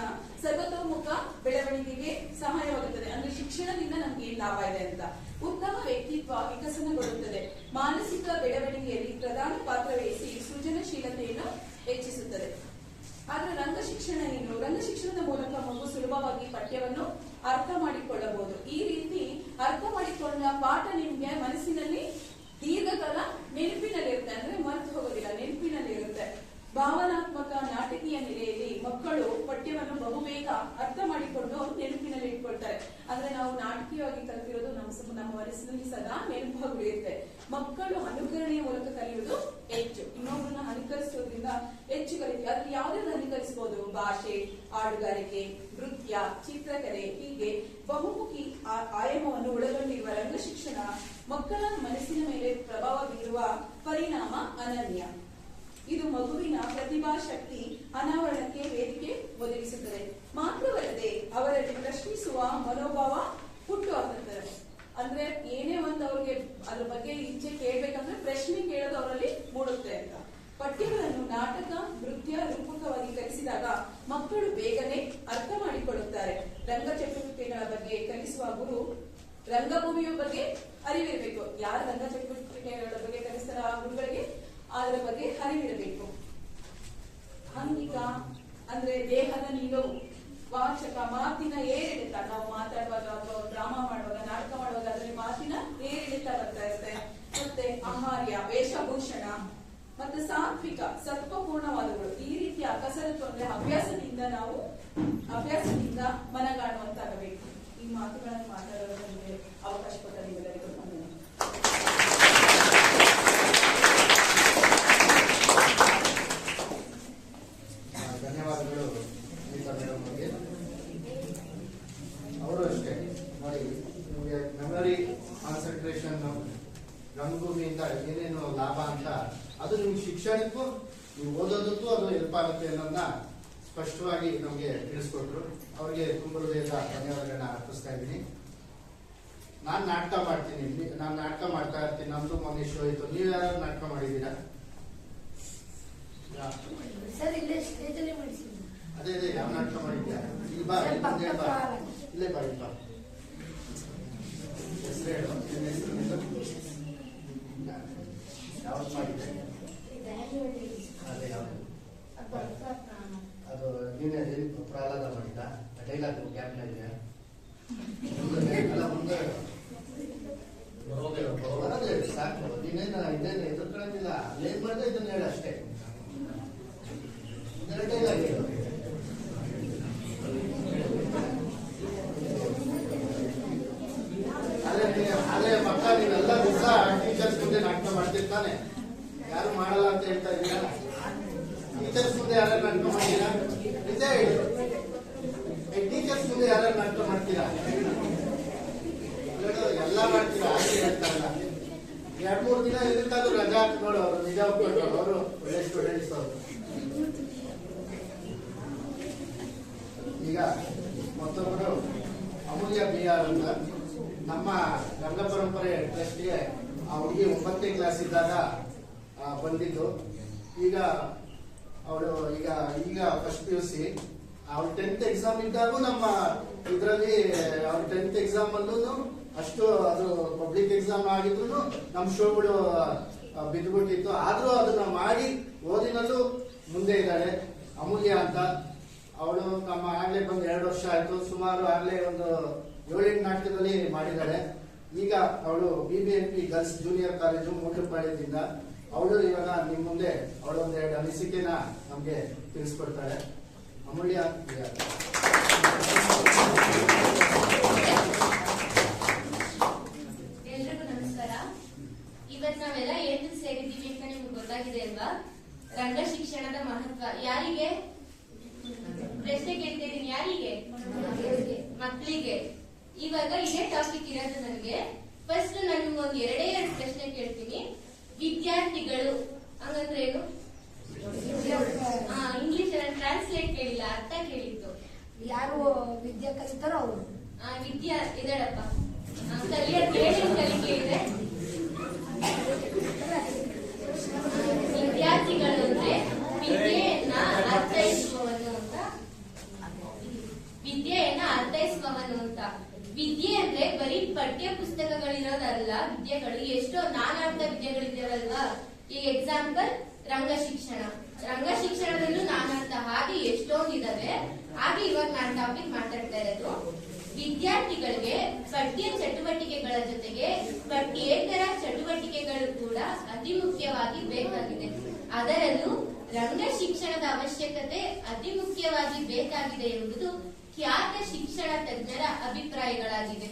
ಸರ್ವತೋಮುಖ ಬೆಳವಣಿಗೆಗೆ ಸಹಾಯವಾಗುತ್ತದೆ. ಅಂದ್ರೆ ಶಿಕ್ಷಣದಿಂದ ನಮ್ಗೆ ಏನ್ ಲಾಭ ಇದೆ ಅಂತ. ಉತ್ತಮ ವ್ಯಕ್ತಿತ್ವ ವಿಕಸನಗೊಳ್ಳುತ್ತದೆ. ಮಾನಸಿಕ ಬೆಳವಣಿಗೆಯಲ್ಲಿ ಪ್ರಧಾನ ಪಾತ್ರ ವಹಿಸಿ ಸೃಜನಶೀಲತೆಯನ್ನು ಹೆಚ್ಚಿಸುತ್ತದೆ. ಆದ್ರೆ ರಂಗ ಶಿಕ್ಷಣ ಏನು? ರಂಗ ಶಿಕ್ಷಣದ ಮೂಲಕ ಮಗು ಸುಲಭವಾಗಿ ಪಠ್ಯವನ್ನು ಅರ್ಥ ಮಾಡಿಕೊಳ್ಳಬಹುದು. ಈ ರೀತಿ ಅರ್ಥ ಮಾಡಿಕೊಂಡ ಪಾಠ ನಿಮ್ಗೆ ಮನಸ್ಸಿನಲ್ಲಿ ದೀರ್ಘಕಾಲ ನೆನಪಿನಲ್ಲಿರುತ್ತೆ. ಅಂದ್ರೆ ಮರೆತು ಹೋಗೋದಿಲ್ಲ, ನೆನಪಿನಲ್ಲಿರುತ್ತೆ. ಭಾವನಾತ್ಮಕ ನಾಟಕೀಯ ನೆಲೆಯಲ್ಲಿ ಮಕ್ಕಳು ಪಠ್ಯವನ್ನು ಬಹುಬೇಗ ಅರ್ಥ ಮಾಡಿಕೊಂಡು ನೆನಪಿನಲ್ಲಿ ಇಟ್ಕೊಳ್ತಾರೆ. ಅಂದ್ರೆ ನಾವು ನಾಟಕೀಯವಾಗಿ ಕಲಿತಿರೋದು ನಮ್ಮ ಮನಸ್ಸಿನಲ್ಲಿ ಸದಾ ನೆನಪಾಗಿ ಉಳಿಯುತ್ತೆ. ಮಕ್ಕಳು ಅನುಕರಣೆಯ ಮೂಲಕ ಕಲಿಯುವುದು ಹೆಚ್ಚು. ಇನ್ನೊಬ್ಬರನ್ನ ಅನುಕರಿಸೋದ್ರಿಂದ ಹೆಚ್ಚು ಕಲಿತೀವಿ. ಅದ್ರಲ್ಲಿ ಯಾವ್ದಾದ್ರು ಅನುಕರಿಸಬಹುದು. ಭಾಷೆ, ಹಾಡುಗಾರಿಕೆ, ನೃತ್ಯ, ಚಿತ್ರಕಲೆ, ಹೀಗೆ ಬಹುಮುಖಿ ಆಯಾಮವನ್ನು ಒಳಗೊಂಡಿರುವ ರಂಗ ಶಿಕ್ಷಣ ಮಕ್ಕಳ ಮನಸ್ಸಿನ ಮೇಲೆ ಪ್ರಭಾವ ಬೀರುವ ಪರಿಣಾಮ ಅನನ್ಯ. ಇದು ಮಗುವಿನ ಪ್ರತಿಭಾ ಶಕ್ತಿ ಅನಾವರಣಕ್ಕೆ ವೇದಿಕೆ ಒದಗಿಸುತ್ತದೆ. ಮಾತ್ರವಲ್ಲದೆ ಅವರಲ್ಲಿ ಪ್ರಶ್ನಿಸುವ ಮನೋಭಾವ ಹುಟ್ಟು ಹಾಕುತ್ತದೆ. ಅಂದ್ರೆ ಏನೇ ಒಂದು ಅವ್ರಿಗೆ ಅದ್ರ ಬಗ್ಗೆ ಇಚ್ಛೆ ಕೇಳ್ಬೇಕಂದ್ರೆ ಪ್ರಶ್ನೆ ಕೇಳೋದು ಅವರಲ್ಲಿ ಮೂಡುತ್ತೆ ಅಂತ. ಪಠ್ಯಗಳನ್ನು ನಾಟಕ, ನೃತ್ಯ ರೂಪಕವಾಗಿ ಕಲಿಸಿದಾಗ ಮಕ್ಕಳು ಬೇಗನೆ ಅರ್ಥ ಮಾಡಿಕೊಳ್ಳುತ್ತಾರೆ. ರಂಗ ಚಟುವಟಿಕೆಗಳ ಬಗ್ಗೆ ಕಲಿಸುವ ಗುರು ರಂಗಭೂಮಿಯ ಬಗ್ಗೆ ಅರಿವಿರಬೇಕು. ಯಾರು ರಂಗ ಚಟುವಟಿಕೆಗಳ ಬಗ್ಗೆ ಕಲಿಸ್ತಾರ ಆ ಗುರುಗಳಿಗೆ ಅದರ ಬಗ್ಗೆ ಅರಿವಿರಬೇಕು. ಅಂಗಿಕ ಅಂದ್ರೆ ದೇಹದ ನಿಲುವು, ವಾಚಕ ಮಾತಿನ ಏರಿಳಿತ. ನಾವು ಮಾತಾಡುವಾಗ ಅಥವಾ ಡ್ರಾಮಾ ಮಾಡುವಾಗ, ನಾಟಕ ಮಾಡುವಾಗ ಅದರಲ್ಲಿ ಮಾತಿನ ಏರಿಳಿತ ಬರ್ತಾ ಇರುತ್ತೆ. ಮತ್ತೆ ಆಹಾರ್ಯ, ವೇಷಭೂಷಣ, ಮತ್ತೆ ಸಾತ್ವಿಕ, ಸತ್ವಪೂರ್ಣವಾದಗಳು. ಈ ರೀತಿಯ ಕಸರತ್ತು ಅಂದ್ರೆ ಅಭ್ಯಾಸದಿಂದ ಮನಗಾಣುವಂತಾಗಬೇಕು. ಈ ಮಾತುಗಳನ್ನು ಮಾತಾಡೋದಕ್ಕೆ ಅವಕಾಶ ಕೊಟ್ಟ ನಿಮ್ಮೆಲ್ಲರಿಗೂ ಧನ್ಯವಾದಗಳು ಅನಿತಾ ಮೇಡಮ್ ಅವರಿಗೆ. ಅವರು ಅಷ್ಟೇ ನೋಡಿ, ನಿಮಗೆ ಮೆಮೊರಿ, ಕಾನ್ಸಂಟ್ರೇಷನ್ ರಂಗಭೂಮಿಯಿಂದ ಏನೇನು ಲಾಭ ಅಂತ, ಅದು ನಿಮ್ಗೆ ಶಿಕ್ಷಣಕ್ಕೂ ನೀವು ಓದೋದಕ್ಕೂ ಅದು ಹೆಲ್ಪ್ ಆಗುತ್ತೆ ಅನ್ನೋದನ್ನ ಸ್ಪಷ್ಟವಾಗಿ ನಮಗೆ ತಿಳಿಸ್ಕೊಟ್ರು. ಅವ್ರಿಗೆ ತುಂಬ ಹೃದಯದ ಧನ್ಯವಾದಗಳನ್ನ ಅರ್ಪಿಸ್ತಾ ಇದ್ದೀನಿ. ನಾನು ನಾಟಕ ಮಾಡ್ತೀನಿ, ನಾನು ನಾಟಕ ಮಾಡ್ತಾ ಇರ್ತೀನಿ. ನಮ್ದು ಮೊನ್ನೆ ಶೋ ಇತ್ತು. ನೀವು ಯಾರು ನಾಟಕ ಮಾಡಿದ್ದೀರಾ? ಅದೇ ಯಾವ ನಾಟಕ ಮಾಡಿದ್ಯಾ? ಇಲ್ಲಿ ಬಾ, ಇಲ್ಲೇ ಬಾ, ಇಲ್ಲೇ ಬಾ, ಇಲ್ಲಿ ಬಾ. ಹೆಸರು ಹೇಳು, ನಿನ್ನ ಹೆಸರು ಯಾವ್ದು ಮಾಡಿದ್ದೆ? ಅದೇ ಯಾವುದು? ಅದು ನೀನೇ ಪ್ರಹ್ಲಾದ ಮಾಡಿದ್ದ? ಡೈಲಾಗ್ ಕ್ಯಾಪ್ನ ಇದೆಯಾ? ಅಲ್ಲ, ಮುಂದೆ ಬರೋದೇ ಸಾಕು. ನೀನೇನು ಇದೇನು ಎದುರ್ಕೊಳ್ಳೋದಿಲ್ಲ. ಅಲ್ಲೇನ್ ಮಾಡಿದೆ ಇದನ್ನ ಹೇಳು ಅಷ್ಟೇ. ಡೈಲಾಗ್ ಹೇಳು. ಅದೇ ಮಕ್ಕ, ನೀವೆಲ್ಲ ದಿವಸ ಟೀಚರ್ಸ್ ಮುಂದೆ ನಾಟಕ ಮಾಡ್ತಿರ್ತಾನೆ. ಯಾರು ಮಾಡಲ್ಲ ಅಂತ ಹೇಳ್ತಾ ಇದ್ದೀರಾ? ಟೀಚರ್ಸ್ ಮುಂದೆ ಯಾರು ನಾಟಕ ಮಾಡ್ತೀರಾ? ನಿಜ ಹೇಳಿ, ಟೀಚರ್ಸ್ ಮುಂದೆ ಯಾರು ನಾಟಕ ಮಾಡ್ತೀರಾ? ಎಲ್ಲ ಮಾಡ್ತೀರಾ? ಹಾಗೆ ಹೇಳ್ತಾ ಇಲ್ಲ. 2-3 ದಿನ ಎದಕ್ಕಾದ್ರೂ ರಜಾ ಹಾಕಿ ನೋಡು. ಅವರು ನಿಜ ಒಪ್ಪಿಟ್ಟು, ಅವರು ಒಳ್ಳೆ ಸ್ಟೂಡೆಂಟ್ಸ್ ಅವರು. ಈಗ ಮತ್ತೊಬ್ಬರು ಅಮೂಲ್ಯ BR ಅಂತ ನಮ್ಮ ರಂಗ ಪರಂಪರೆ ಟ್ರಸ್ಟ್ಗೆ ಆ ಹುಡುಗಿ 9ನೇ ಕ್ಲಾಸ್ ಇದ್ದಾಗ ಬಂದಿದ್ದು. ಈಗ ಅವಳು ಈಗ ಫಸ್ಟ್ PUC. ಅವ್ರು 10th ಎಕ್ಸಾಮ್ ಇದ್ದಾಗೂ ನಮ್ಮ ಇದರಲ್ಲಿ ಅವ್ರ 10th ಎಕ್ಸಾಮ್ ಅಲ್ಲೂ ಅಷ್ಟು ಅದು ಪಬ್ಲಿಕ್ ಎಕ್ಸಾಮ್ ಆಗಿದ್ರು ನಮ್ಮ ಶೋಗಳು ಬಿದ್ದುಬಿಟ್ಟಿತ್ತು. ಆದ್ರೂ ಅದನ್ನ ಮಾಡಿ ಓದಿನಲ್ಲೂ ಮುಂದೆ ಇದ್ದಾಳೆ ಅಮೂಲ್ಯ ಅಂತ. ಅವಳು ನಮ್ಮ ಆಗ್ಲೇ ಬಂದು 2 ವರ್ಷ ಆಯ್ತು. ಸುಮಾರು ಆಗ್ಲೇ ಒಂದು 7-8 ನಾಟಕದಲ್ಲಿ ಮಾಡಿದ್ದಾಳೆ. ಈಗ ಅವಳು BBMP ಗರ್ಲ್ಸ್ ಜೂನಿಯರ್ ಕಾಲೇಜು ಮೂಟಪಾಳ್ಯದಿಂದ. ಅವಳು ಇವಾಗ ನಿಮ್ ಮುಂದೆ ಅವಳು ಒಂದೆರಡು ಅನಿಸಿಕೆನ ನಮ್ಗೆ ತಿಳಿಸ್ಕೊಡ್ತಾಳೆ. ಅಮೂಲ್ಯ. ಎಲ್ರಿಗೂ ನಮಸ್ಕಾರ. ಇವತ್ತು ನಾವೆಲ್ಲ ಏನು ಸೇರಿದ್ದೀವಿ ಅಂತ ನಿಮ್ಗೆ ಗೊತ್ತಾಗಿದೆ ಅಲ್ವಾ? ರಂಗ ಶಿಕ್ಷಣದ ಮಹತ್ವ ಯಾರಿಗೆ? ಪ್ರಶ್ನೆ ಕೇಳ್ತಾ ಇದ್ದೀನಿ, ಯಾರಿಗೆ? ಮಕ್ಕಳಿಗೆ. ಇವಾಗ ಇದೇ ಟಾಪಿಕ್ ಇರೋದು ನನಗೆ. ಫಸ್ಟ್ ನಾನು ಒಂದು 2 ಪ್ರಶ್ನೆ ಕೇಳ್ತೀನಿ. ವಿದ್ಯಾರ್ಥಿಗಳು ಹಂಗಂದ್ರೆ ಏನು? ಇಂಗ್ಲಿಷ್ ಟ್ರಾನ್ಸ್ಲೇಟ್ ಕೇಳಿಲ್ಲ, ಅರ್ಥ ಕೇಳಿತ್ತು. ಯಾರು ವಿದ್ಯೆ ಕಲಿತಾರೋ ಅವರು. ವಿದ್ಯಾ ಇದಾಳಪ್ಪ, ಕಲಿಕೆ ಇದೆ. ವಿದ್ಯಾರ್ಥಿಗಳು ಅಂದ್ರೆ ವಿದ್ಯೆಯನ್ನ ಅರ್ಥೈಸುವವನು ಅಂತ. ವಿದ್ಯೆ ಅಂದ್ರೆ ಬರೀ ಪಠ್ಯ ಪುಸ್ತಕಗಳಿರೋದಲ್ಲ. ವಿದ್ಯೆಗಳು ಎಷ್ಟೋ ನಾನಾರ್ಥ ವಿದ್ಯೆಗಳಿದ್ದಾವಲ್ವಾ? ಈಗ ಎಕ್ಸಾಂಪಲ್ ರಂಗ ಶಿಕ್ಷಣದಲ್ಲೂ ನಾನಾರ್ಥ, ಹಾಗೆ ಎಷ್ಟೊಂದಿದಾವೆ. ಹಾಗೆ ಇವಾಗ ನಾನು ಟಾಪಿಕ್ ಮಾತಾಡ್ತಾ ಇರೋದು ವಿದ್ಯಾರ್ಥಿಗಳಿಗೆ ಪಠ್ಯ ಚಟುವಟಿಕೆಗಳ ಜೊತೆಗೆ ಪಠ್ಯೇತರ ಚಟುವಟಿಕೆಗಳು ಕೂಡ ಅತಿ ಮುಖ್ಯವಾಗಿ ಬೇಕಾಗಿದೆ. ಅದರಲ್ಲೂ ರಂಗ ಶಿಕ್ಷಣದ ಅವಶ್ಯಕತೆ ಅತಿ ಮುಖ್ಯವಾಗಿ ಬೇಕಾಗಿದೆ ಎಂಬುದು ಖ್ಯಾತ ಶಿಕ್ಷಣ ತಜ್ಞರ ಅಭಿಪ್ರಾಯಗಳಾಗಿವೆ.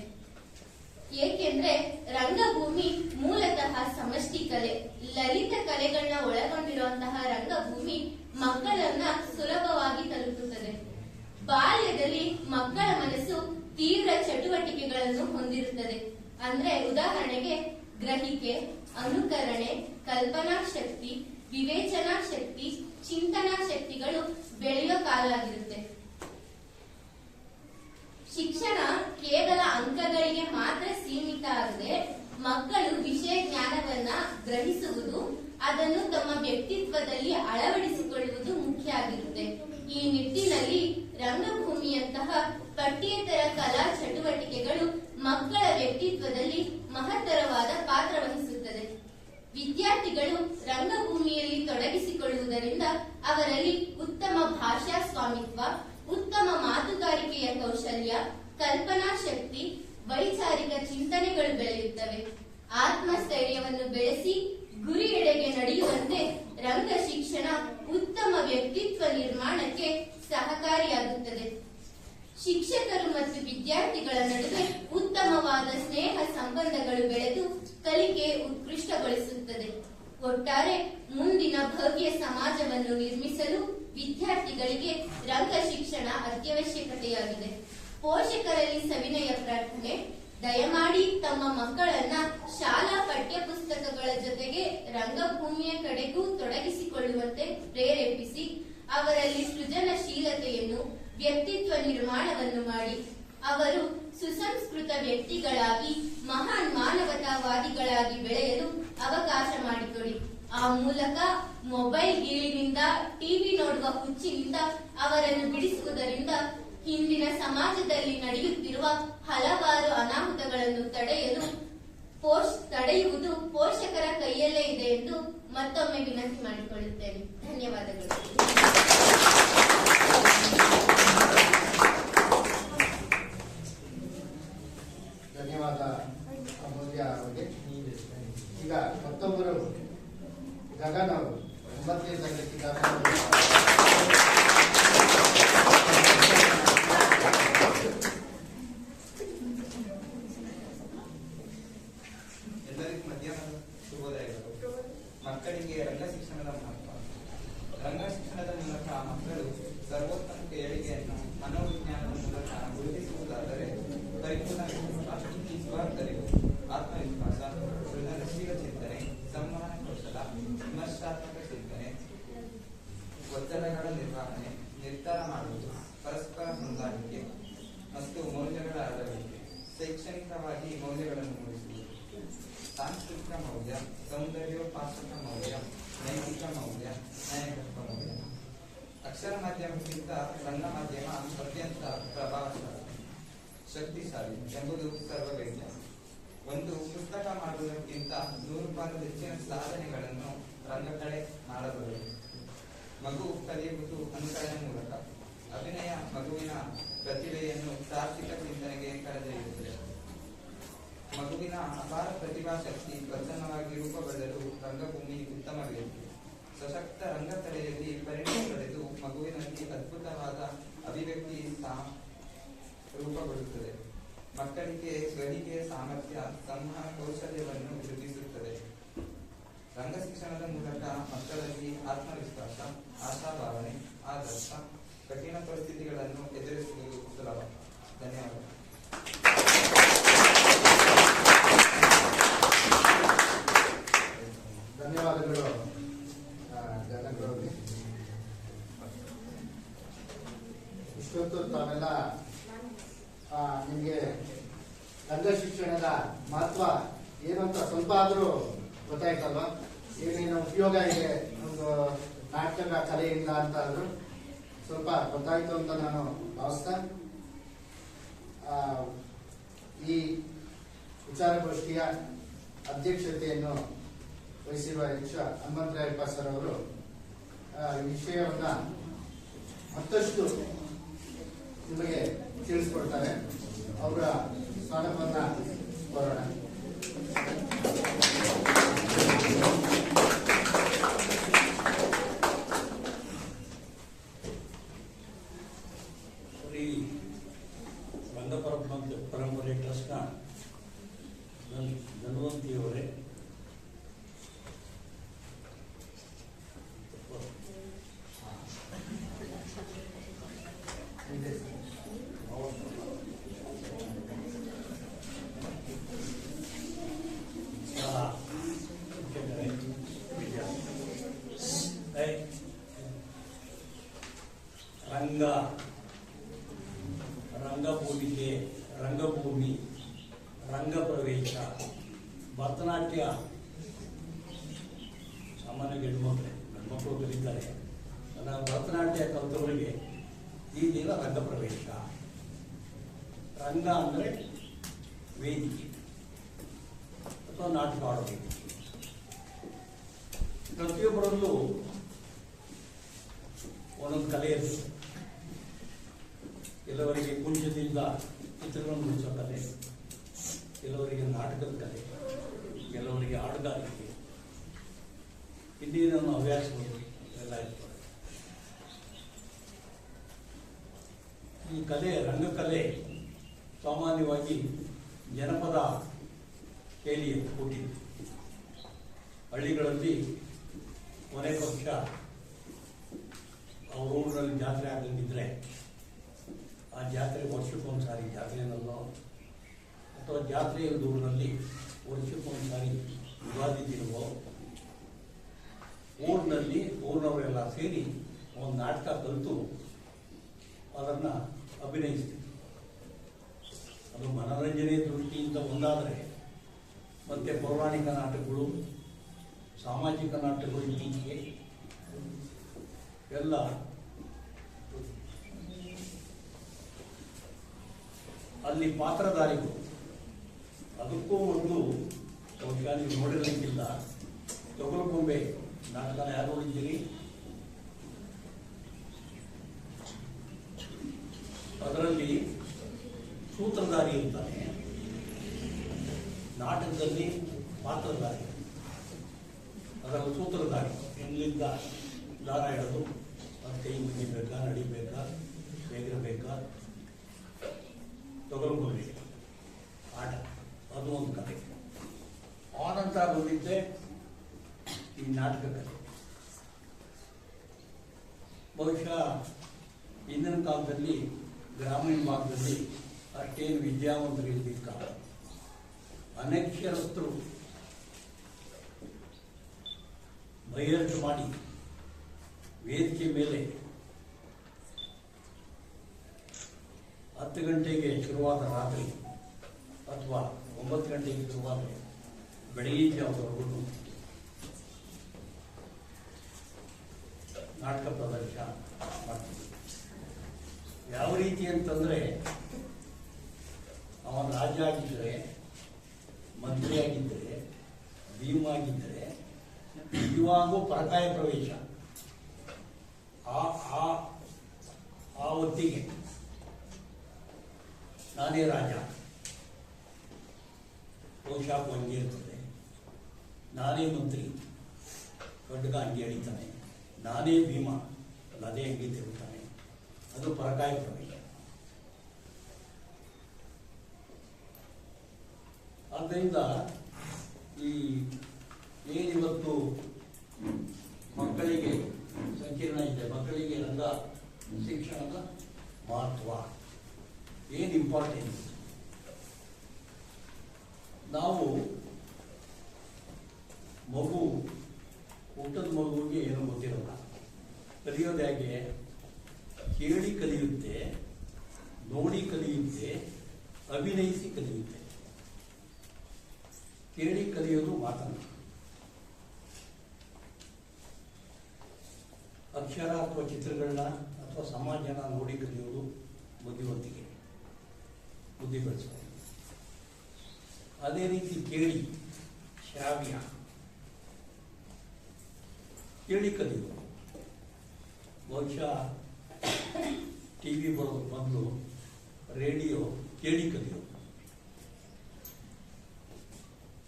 ಏಕೆಂದ್ರೆ ರಂಗಭೂಮಿ ಮೂಲತಃ ಸಮಷ್ಟಿ ಕಲೆ, ಲಲಿತ ಕಲೆಗಳನ್ನ ಒಳಗೊಂಡಿರುವಂತಹ ರಂಗಭೂಮಿ ಮಕ್ಕಳನ್ನ ಸುಲಭವಾಗಿ ತಲುಪುತ್ತದೆ. ಬಾಲ್ಯದಲ್ಲಿ ಮಕ್ಕಳ ಮನಸ್ಸು ತೀವ್ರ ಚಟುವಟಿಕೆಗಳನ್ನು ಹೊಂದಿರುತ್ತದೆ. ಅಂದ್ರೆ ಉದಾಹರಣೆಗೆ ಗ್ರಹಿಕೆ, ಅನುಕರಣೆ, ಕಲ್ಪನಾ ಶಕ್ತಿ, ವಿವೇಚನಾ ಶಕ್ತಿ, ಚಿಂತನಾ ಶಕ್ತಿಗಳು ಬೆಳೆಯೋ ಕಾಲ ಆಗಿರುತ್ತೆ. ಶಿಕ್ಷಣ ಕೇವಲ ಅಂಕಗಳಿಗೆ ಮಾತ್ರ ಸೀಮಿತ ಆಗದೆ ಮಕ್ಕಳು ವಿಷಯ ಜ್ಞಾನವನ್ನ ಗ್ರಹಿಸುವುದು, ಅದನ್ನು ತಮ್ಮ ವ್ಯಕ್ತಿತ್ವದಲ್ಲಿ ಅಳವಡಿಸಿಕೊಳ್ಳುವುದು ಮುಖ್ಯ ಆಗಿರುತ್ತೆ. ಈ ನಿಟ್ಟಿನಲ್ಲಿ ರಂಗಭೂಮಿಯಂತಹ ಪಠ್ಯೇತರ ಕಲಾ ಚಟುವಟಿಕೆಗಳು ಮಕ್ಕಳ ವ್ಯಕ್ತಿತ್ವದಲ್ಲಿ ಮಹತ್ತರವಾದ ಪಾತ್ರ ವಹಿಸುತ್ತದೆ. ವಿದ್ಯಾರ್ಥಿಗಳು ರಂಗಭೂಮಿಯಲ್ಲಿ ತೊಡಗಿಸಿಕೊಳ್ಳುವುದರಿಂದ ಅವರಲ್ಲಿ ಉತ್ತಮ ಭಾಷಾ ಸ್ವಾಮಿತ್ವ, ಉತ್ತಮ ಮಾತುಗಾರಿಕೆಯ ಕೌಶಲ್ಯ, ಕಲ್ಪನಾ ಶಕ್ತಿ, ವೈಚಾರಿಕ ಚಿಂತನೆಗಳು ಬೆಳೆಯುತ್ತವೆ. ಆತ್ಮಸ್ಥೈರ್ಯವನ್ನು ಬೆಳೆಸಿ ಗುರಿಯೆಡೆಗೆ ನಡೆಯುವಂತೆ ರಂಗ ಶಿಕ್ಷಣ ಉತ್ತಮ ವ್ಯಕ್ತಿತ್ವ ನಿರ್ಮಾಣಕ್ಕೆ ಸಹಕಾರಿಯಾಗುತ್ತದೆ. ಶಿಕ್ಷಕರು ಮತ್ತು ವಿದ್ಯಾರ್ಥಿಗಳ ನಡುವೆ ಉತ್ತಮವಾದ ಸ್ನೇಹ ಸಂಬಂಧಗಳು ಬೆಳೆದು ಕಲಿಕೆ ಉತ್ಕೃಷ್ಟಗೊಳಿಸುತ್ತದೆ. ಒಟ್ಟಾರೆ ಮುಂದಿನ ಭವ್ಯ ಸಮಾಜವನ್ನು ನಿರ್ಮಿಸಲು ವಿದ್ಯಾರ್ಥಿಗಳಿಗೆ ರಂಗ ಶಿಕ್ಷಣ ಅತ್ಯವಶ್ಯಕತೆಯಾಗಿದೆ. ಪೋಷಕರಲ್ಲಿ ಸವಿನಯ ಪ್ರಾರ್ಥನೆ. ದಯಮಾಡಿ ತಮ್ಮ ಮಕ್ಕಳನ್ನ ಶಾಲಾ ಪಠ್ಯ ಪುಸ್ತಕಗಳ ಜೊತೆಗೆ ರಂಗಭೂಮಿಯ ಕಡೆಗೂ ತೊಡಗಿಸಿಕೊಳ್ಳುವಂತೆ ಪ್ರೇರೇಪಿಸಿ ಅವರಲ್ಲಿ ಸೃಜನಶೀಲತೆಯನ್ನು ವ್ಯಕ್ತಿತ್ವ ನಿರ್ಮಾಣವನ್ನು ಮಾಡಿ ಅವರು ಸುಸಂಸ್ಕೃತ ವ್ಯಕ್ತಿಗಳಾಗಿ ಮಹಾನ್ ಮಾನವತಾವಾದಿಗಳಾಗಿ ಬೆಳೆಯಲು ಅವಕಾಶ ಮಾಡಿಕೊಡಿ. ಆ ಮೂಲಕ ಮೊಬೈಲ್ ಗೀಳಿನಿಂದ, ಟಿವಿ ನೋಡುವ ಹುಚ್ಚಿನಿಂದ ಅವರನ್ನು ಬಿಡಿಸುವುದರಿಂದ ಇಂದಿನ ಸಮಾಜದಲ್ಲಿ ನಡೆಯುತ್ತಿರುವ ಹಲವಾರು ಅನಾಹುತಗಳನ್ನು ತಡೆಯುವುದು ಪೋಷಕರ ಕೈಯಲ್ಲೇ ಇದೆ ಎಂದು ಮತ್ತೊಮ್ಮೆ ವಿನಂತಿ ಮಾಡಿಕೊಳ್ಳುತ್ತೇನೆ. ಧನ್ಯವಾದಗಳು. ಧನ್ಯವಾದ ಅಮೂಲ್ಯ ಅವರಿಗೆ. ಈಗ ಮತ್ತೊಬ್ಬರು ಗಗನ್ ಅವರು 9ನೇ ತರಗತಿ ಗಗನ್ ಅವರು. ಎಲ್ಲರಿಗೂ ಮಧ್ಯಾಹ್ನದ ಶುಭೋದಯಗಳು. ಮಕ್ಕಳಿಗೆ ರಂಗ ಶಿಕ್ಷಣದ ಮಹತ್ವ. ರಂಗ ಶಿಕ್ಷಣದ ಮೂಲಕ ಮಕ್ಕಳು ಸರ್ವೋತ್ತಮ ಏಳಿಗೆಯನ್ನು ಮನೋವಿಜ್ಞಾನದ ಮೂಲಕ ಗುರುತಿಸುವುದಾದರೆ ಪರಿಪೂರ್ಣ ವ್ಯಕ್ತಿತ್ವ, ಸ್ವಅರಿವು, ಆತ್ಮವಿಶ್ವಾಸ, ಸೃಜನಶೀಲ ಚಿಂತನೆ, ಸಂವಹನ ಕೌಶಲ, ವಿಮರ್ಶಾತ್ಮಕ ಚಿಂತನೆ, ಒತ್ತಡಗಳ ನಿರ್ವಹಣೆ, ನಿರ್ಧಾರ ಮಾಡುವುದು, ಪರಸ್ಪರ ಹೊಂದಾಣಿಕೆ ಮತ್ತು ಮೌಲ್ಯಗಳ ಅಳವಡಿಕೆ, ಶೈಕ್ಷಣಿಕವಾಗಿ ಮೌಲ್ಯಗಳನ್ನು ಮೂಡಿಸುವುದು, ಸಾಂಸ್ಕೃತಿಕ ಮೌಲ್ಯ, ಸೌಂದರ್ಯೋಪಾಸಕ ಮೌಲ್ಯ, ನೈತಿಕ ಮೌಲ್ಯ, ನ್ಯಾಯಕತ್ವ ಮೌಲ್ಯ. ಅಕ್ಷರ ಮಾಧ್ಯಮಕ್ಕಿಂತ ರಂಗ ಮಾಧ್ಯಮ ಅತ್ಯಂತ ಪ್ರಭಾವಶಾಲಿ, ಶಕ್ತಿಶಾಲಿ ಎಂಬುದು ಸರ್ವವೇದ್ಯ. ಒಂದು ಪುಸ್ತಕ ಮಾಡುವುದಕ್ಕಿಂತ 100 ಪಾಲು ಹೆಚ್ಚಿನ ಸಾಧನೆಗಳನ್ನು ರಂಗಕಲೆ ಮಾಡಬಹುದು. ಮಗು ಕಲಿಯುವುದು ಅನುಕರಣೆ ಮೂಲಕ. ಅಭಿನಯ ಮಗುವಿನ ಪ್ರತಿಭೆಯನ್ನು ತಾರ್ಕಿಕ ಚಿಂತನೆಗೆ ಕರೆದೊಯ್ಯುತ್ತದೆ. ಮಗುವಿನ ಅಪಾರ ಪ್ರತಿಭಾಶಕ್ತಿ ಪ್ರಸನ್ನವಾಗಿ ರೂಪುಗೊಳ್ಳಲು ರಂಗಭೂಮಿ ಉತ್ತಮ ವೇದಿಕೆ. ಸಶಕ್ತ ರಂಗಕಲೆಯಲ್ಲಿ ಪರಿಣತಿ ಪಡೆದು ಮಗುವಿನಲ್ಲಿ ಅದ್ಭುತವಾದ ಅಭಿವ್ಯಕ್ತಿ ರೂಪುಗೊಳ್ಳುತ್ತದೆ. ಮಕ್ಕಳಿಗೆ ಗ್ರಹಿಕೆ ಸಾಮರ್ಥ್ಯ, ಸಂವಹನ ಕೌಶಲ್ಯವನ್ನು ವೃದ್ಧಿಸುತ್ತದೆ. ರಂಗ ಶಿಕ್ಷಣದ ಮೂಲಕ ಮಕ್ಕಳಲ್ಲಿ ಆತ್ಮವಿಶ್ವಾಸ, ಆಶಾಭಾವನೆ, ಆದರ್ಶ, ಕಠಿಣ ಪರಿಸ್ಥಿತಿಗಳನ್ನು ಎದುರಿಸುವುದು ಸುಲಭ. ಧನ್ಯವಾದ. ಧನ್ಯವಾದಗಳು ಜನಗಳಿಗೆ. ಇಷ್ಟೊತ್ತು ತಾವೆಲ್ಲ ನಿಮಗೆ ರಂಗ ಶಿಕ್ಷಣದ ಮಹತ್ವ ಏನು ಅಂತ ಸ್ವಲ್ಪ ಆದರೂ ಗೊತ್ತಾಯ್ತಲ್ವಾ? ಏನೇನು ಉಪಯೋಗ ಇದೆ ಒಂದು ನಾಟಕ ಕಲೆಯಿಂದ ಅಂತ ಆದರೂ ಸ್ವಲ್ಪ ಗೊತ್ತಾಯ್ತು ಅಂತ ನಾನು ಭಾವಿಸ್ತಾ ಈ ವಿಚಾರಗೋಷ್ಠಿಯ ಅಧ್ಯಕ್ಷತೆಯನ್ನು ವಹಿಸಿರುವ ಅಧ್ಯಕ್ಷ ಹನುಮಂತರಾಯಪ್ಪ ಸರ್ ಅವರು ಈ ವಿಷಯವನ್ನ ಮತ್ತಷ್ಟು ನಿಮಗೆ ತಿಳಿಸ್ಕೊಡ್ತಾರೆ. ಅವರ ಸ್ವಾಗತವನ್ನ ಕೋರೋಣ. ಶ್ರೀ ರಂಗ ಪರಂಪರೆ ಟ್ರಸ್ಟ್ನ ಧನ್ವಂತಿಯವರೇ, ರಂಗಭೂಮಿ, ರಂಗ ಪ್ರವೇಶ, ಭರತನಾಟ್ಯ ಸಾಮಾನ್ಯ ಗಂಡ್ಮಕ್ಳು ಕಲಿತಾರೆ. ಭರತನಾಟ್ಯ ಕಲಿತವರಿಗೆ ಈ ದಿನ ರಂಗ ಪ್ರವೇಶ. ರಂಗ ಅಂದರೆ ವೇದಿಕೆ ಅಥವಾ ನಾಟಕ ಆಡೋ ವೇದಿಕೆ. ಪ್ರತಿಯೊಬ್ಬರಲ್ಲೂ ಒಂದೊಂದು ಕಲೆ ಇರ್ತದೆ. ಕೆಲವರಿಗೆ ಕುಂಚದಿಂದ ಚಿತ್ರಗಳನ್ನು ಬಿಡಿಸೋ ಕಲೆ, ಕೆಲವರಿಗೆ ನಾಟಕದ ಕಲೆ, ಕೆಲವರಿಗೆ ಹಾಡುಗಾರಿಕೆ, ಇನ್ನೇನನ್ನು ಹವ್ಯಾಸಗಳು ಎಲ್ಲ ಇರ್ತದೆ. ಈ ಕಲೆ, ರಂಗಕಲೆ ಸಾಮಾನ್ಯವಾಗಿ ಜನಪದ ಶೈಲಿಯನ್ನು ಹುಟ್ಟಿದೆ. ಹಳ್ಳಿಗಳಲ್ಲಿ ಕೊನೆ ಪಕ್ಷ ಅವ್ರ ಊರಿನಲ್ಲಿ ಜಾತ್ರೆ ಆಗಲಿದ್ದರೆ ಆ ಜಾತ್ರೆ ವರ್ಷಕ್ಕೊಂದ್ಸಾರಿ ಜಾತ್ರೆನಲ್ಲೋ ಅಥವಾ ಜಾತ್ರೆಯ ದೂರಿನಲ್ಲಿ ವರ್ಷಕ್ಕೊಂದ್ಸಾರಿ ಯುಗಾದಿ ದಿನವೋ ಊರಿನವರೆಲ್ಲ ಸೇರಿ ಒಂದು ನಾಟಕ ಕಲಿತು ಅದನ್ನು ಅಭಿನಯಿಸ್ತೀವಿ. ಅದು ಮನೋರಂಜನೆ ದೃಷ್ಟಿಯಿಂದ ಒಂದಾದರೆ, ಮತ್ತೆ ಪೌರಾಣಿಕ ನಾಟಕಗಳು, ಸಾಮಾಜಿಕ ನಾಟಕಗಳು ಇತ್ತೀಚೆಗೆ ಎಲ್ಲ ಅಲ್ಲಿ ಪಾತ್ರಧಾರಿಗಳು. ಅದಕ್ಕೂ ಒಂದು ಬಹುಶಃ ನೀವು ನೋಡಿರಲಿಕ್ಕಿಲ್ಲ, ತೊಗಲುಗೊಂಬೆ ನಾಟಕನ ಯಾರು ನೋಡಿದ್ದೀರಿ? ಅದರಲ್ಲಿ ಸೂತ್ರಧಾರಿ ಇರ್ತಾನೆ, ನಾಟಕದಲ್ಲಿ ಪಾತ್ರಧಾರಿ. ಅದರಲ್ಲಿ ಸೂತ್ರಧಾರಿ ಎಲ್ಲಿಂದ ದಾರ ಎಳೆದು ಅದು ಕೈ ಮುಗಿಬೇಕಾ, ನಡಿಬೇಕಾ, ಹೇಗಿರಬೇಕಾ, ತೊಗಲುಗೊಂಬೆ ಆಟ, ಅದು ಒಂದು ಕಥೆ. ಆನಂತರ ಬಂದಿದ್ದೆ ಈ ನಾಟಕ ಕಥೆ. ಬಹುಶಃ ಇಂದಿನ ಕಾಲದಲ್ಲಿ ಗ್ರಾಮೀಣ ಭಾಗದಲ್ಲಿ ಅಷ್ಟೇನು ವಿದ್ಯಾವಂತರು ಇರಲಿಕ್ಕ, ಅನಕ್ಷರಸ್ಥರು ಬಹಿರಂಗ ಮಾಡಿ ವೇದಿಕೆ ಮೇಲೆ 10 ಗಂಟೆಗೆ ಶುರುವಾದ ರಾತ್ರಿ ಅಥವಾ 9 ಗಂಟೆಗೆ ಶುರುವಾದರೆ ಬೆಳಗ್ಗೆ ಜಾವದವರೆಗೂ ನಾಟಕ ಪ್ರದರ್ಶನ ಮಾಡ್ತೀವಿ. ಯಾವ ರೀತಿ ಅಂತಂದರೆ, ಅವನ ರಾಜ ಆಗಿದ್ದರೆ, ಮಂತ್ರಿ ಆಗಿದ್ದರೆ, ಭೀಮ ಆಗಿದ್ದರೆ ನಿಜವಾಗೂ ಪರಕಾಯ ಪ್ರವೇಶ. ಆ ಹೊತ್ತಿಗೆ ನಾನೇ ರಾಜ, ಪೋಷಾಕು ಹಂಗೆ ಇರ್ತದೆ, ನಾನೇ ಮಂತ್ರಿ, ಖಡ್ಗ ಹಂಗೆ ಎಳಿತಾನೆ, ನಾನೇ ಭೀಮ, ಅದೇ ಹಂಗೆ ತಿರುಗ್ತಾನೆ. ಅದು ಪರಕಾಯ ಪ್ರವೇಶ. ಆದ್ದರಿಂದ ಈ ಏನಿವತ್ತು ಮಕ್ಕಳಿಗೆ ಸಂಕೀರ್ಣ ಇದೆ, ಮಕ್ಕಳಿಗೆ ರಂಗ ಶಿಕ್ಷಣದ ಮಹತ್ವ ಏನು ಇಂಪಾರ್ಟೆನ್ಸ್. ನಾವು ಊಟದ ಮಗುವಿಗೆ ಏನು ಗೊತ್ತಿರಲ್ಲ, ಕಲಿಯೋದು ಹೇಗೆ? ಕೇಳಿ ಕಲಿಯುತ್ತೆ, ನೋಡಿ ಕಲಿಯುತ್ತೆ, ಅಭಿನಯಿಸಿ ಕಲಿಯುತ್ತೆ. ಕೇಳಿ ಕಲಿಯೋದು ಮಾತನ್ನು, ಅಕ್ಷರ ಅಥವಾ ಚಿತ್ರಗಳನ್ನ ಅಥವಾ ಸಮಾಜನ ನೋಡಿ ಕಲಿಯೋದು ಬುದ್ಧಿವಂತಿಕೆ, ಬುದ್ಧಿ ಬೆಳೆಸೋದು. ಅದೇ ರೀತಿ ಕೇಳಿ, ಶ್ರಾವ್ಯ, ಕೇಳಿ ಕಲಿಯೋದು. ಬಹುಶಃ ಟಿವಿ ಬರೋದು ಮೊದಲು ರೇಡಿಯೋ ಕೇಳಿ ಕಲಿಯೋದು,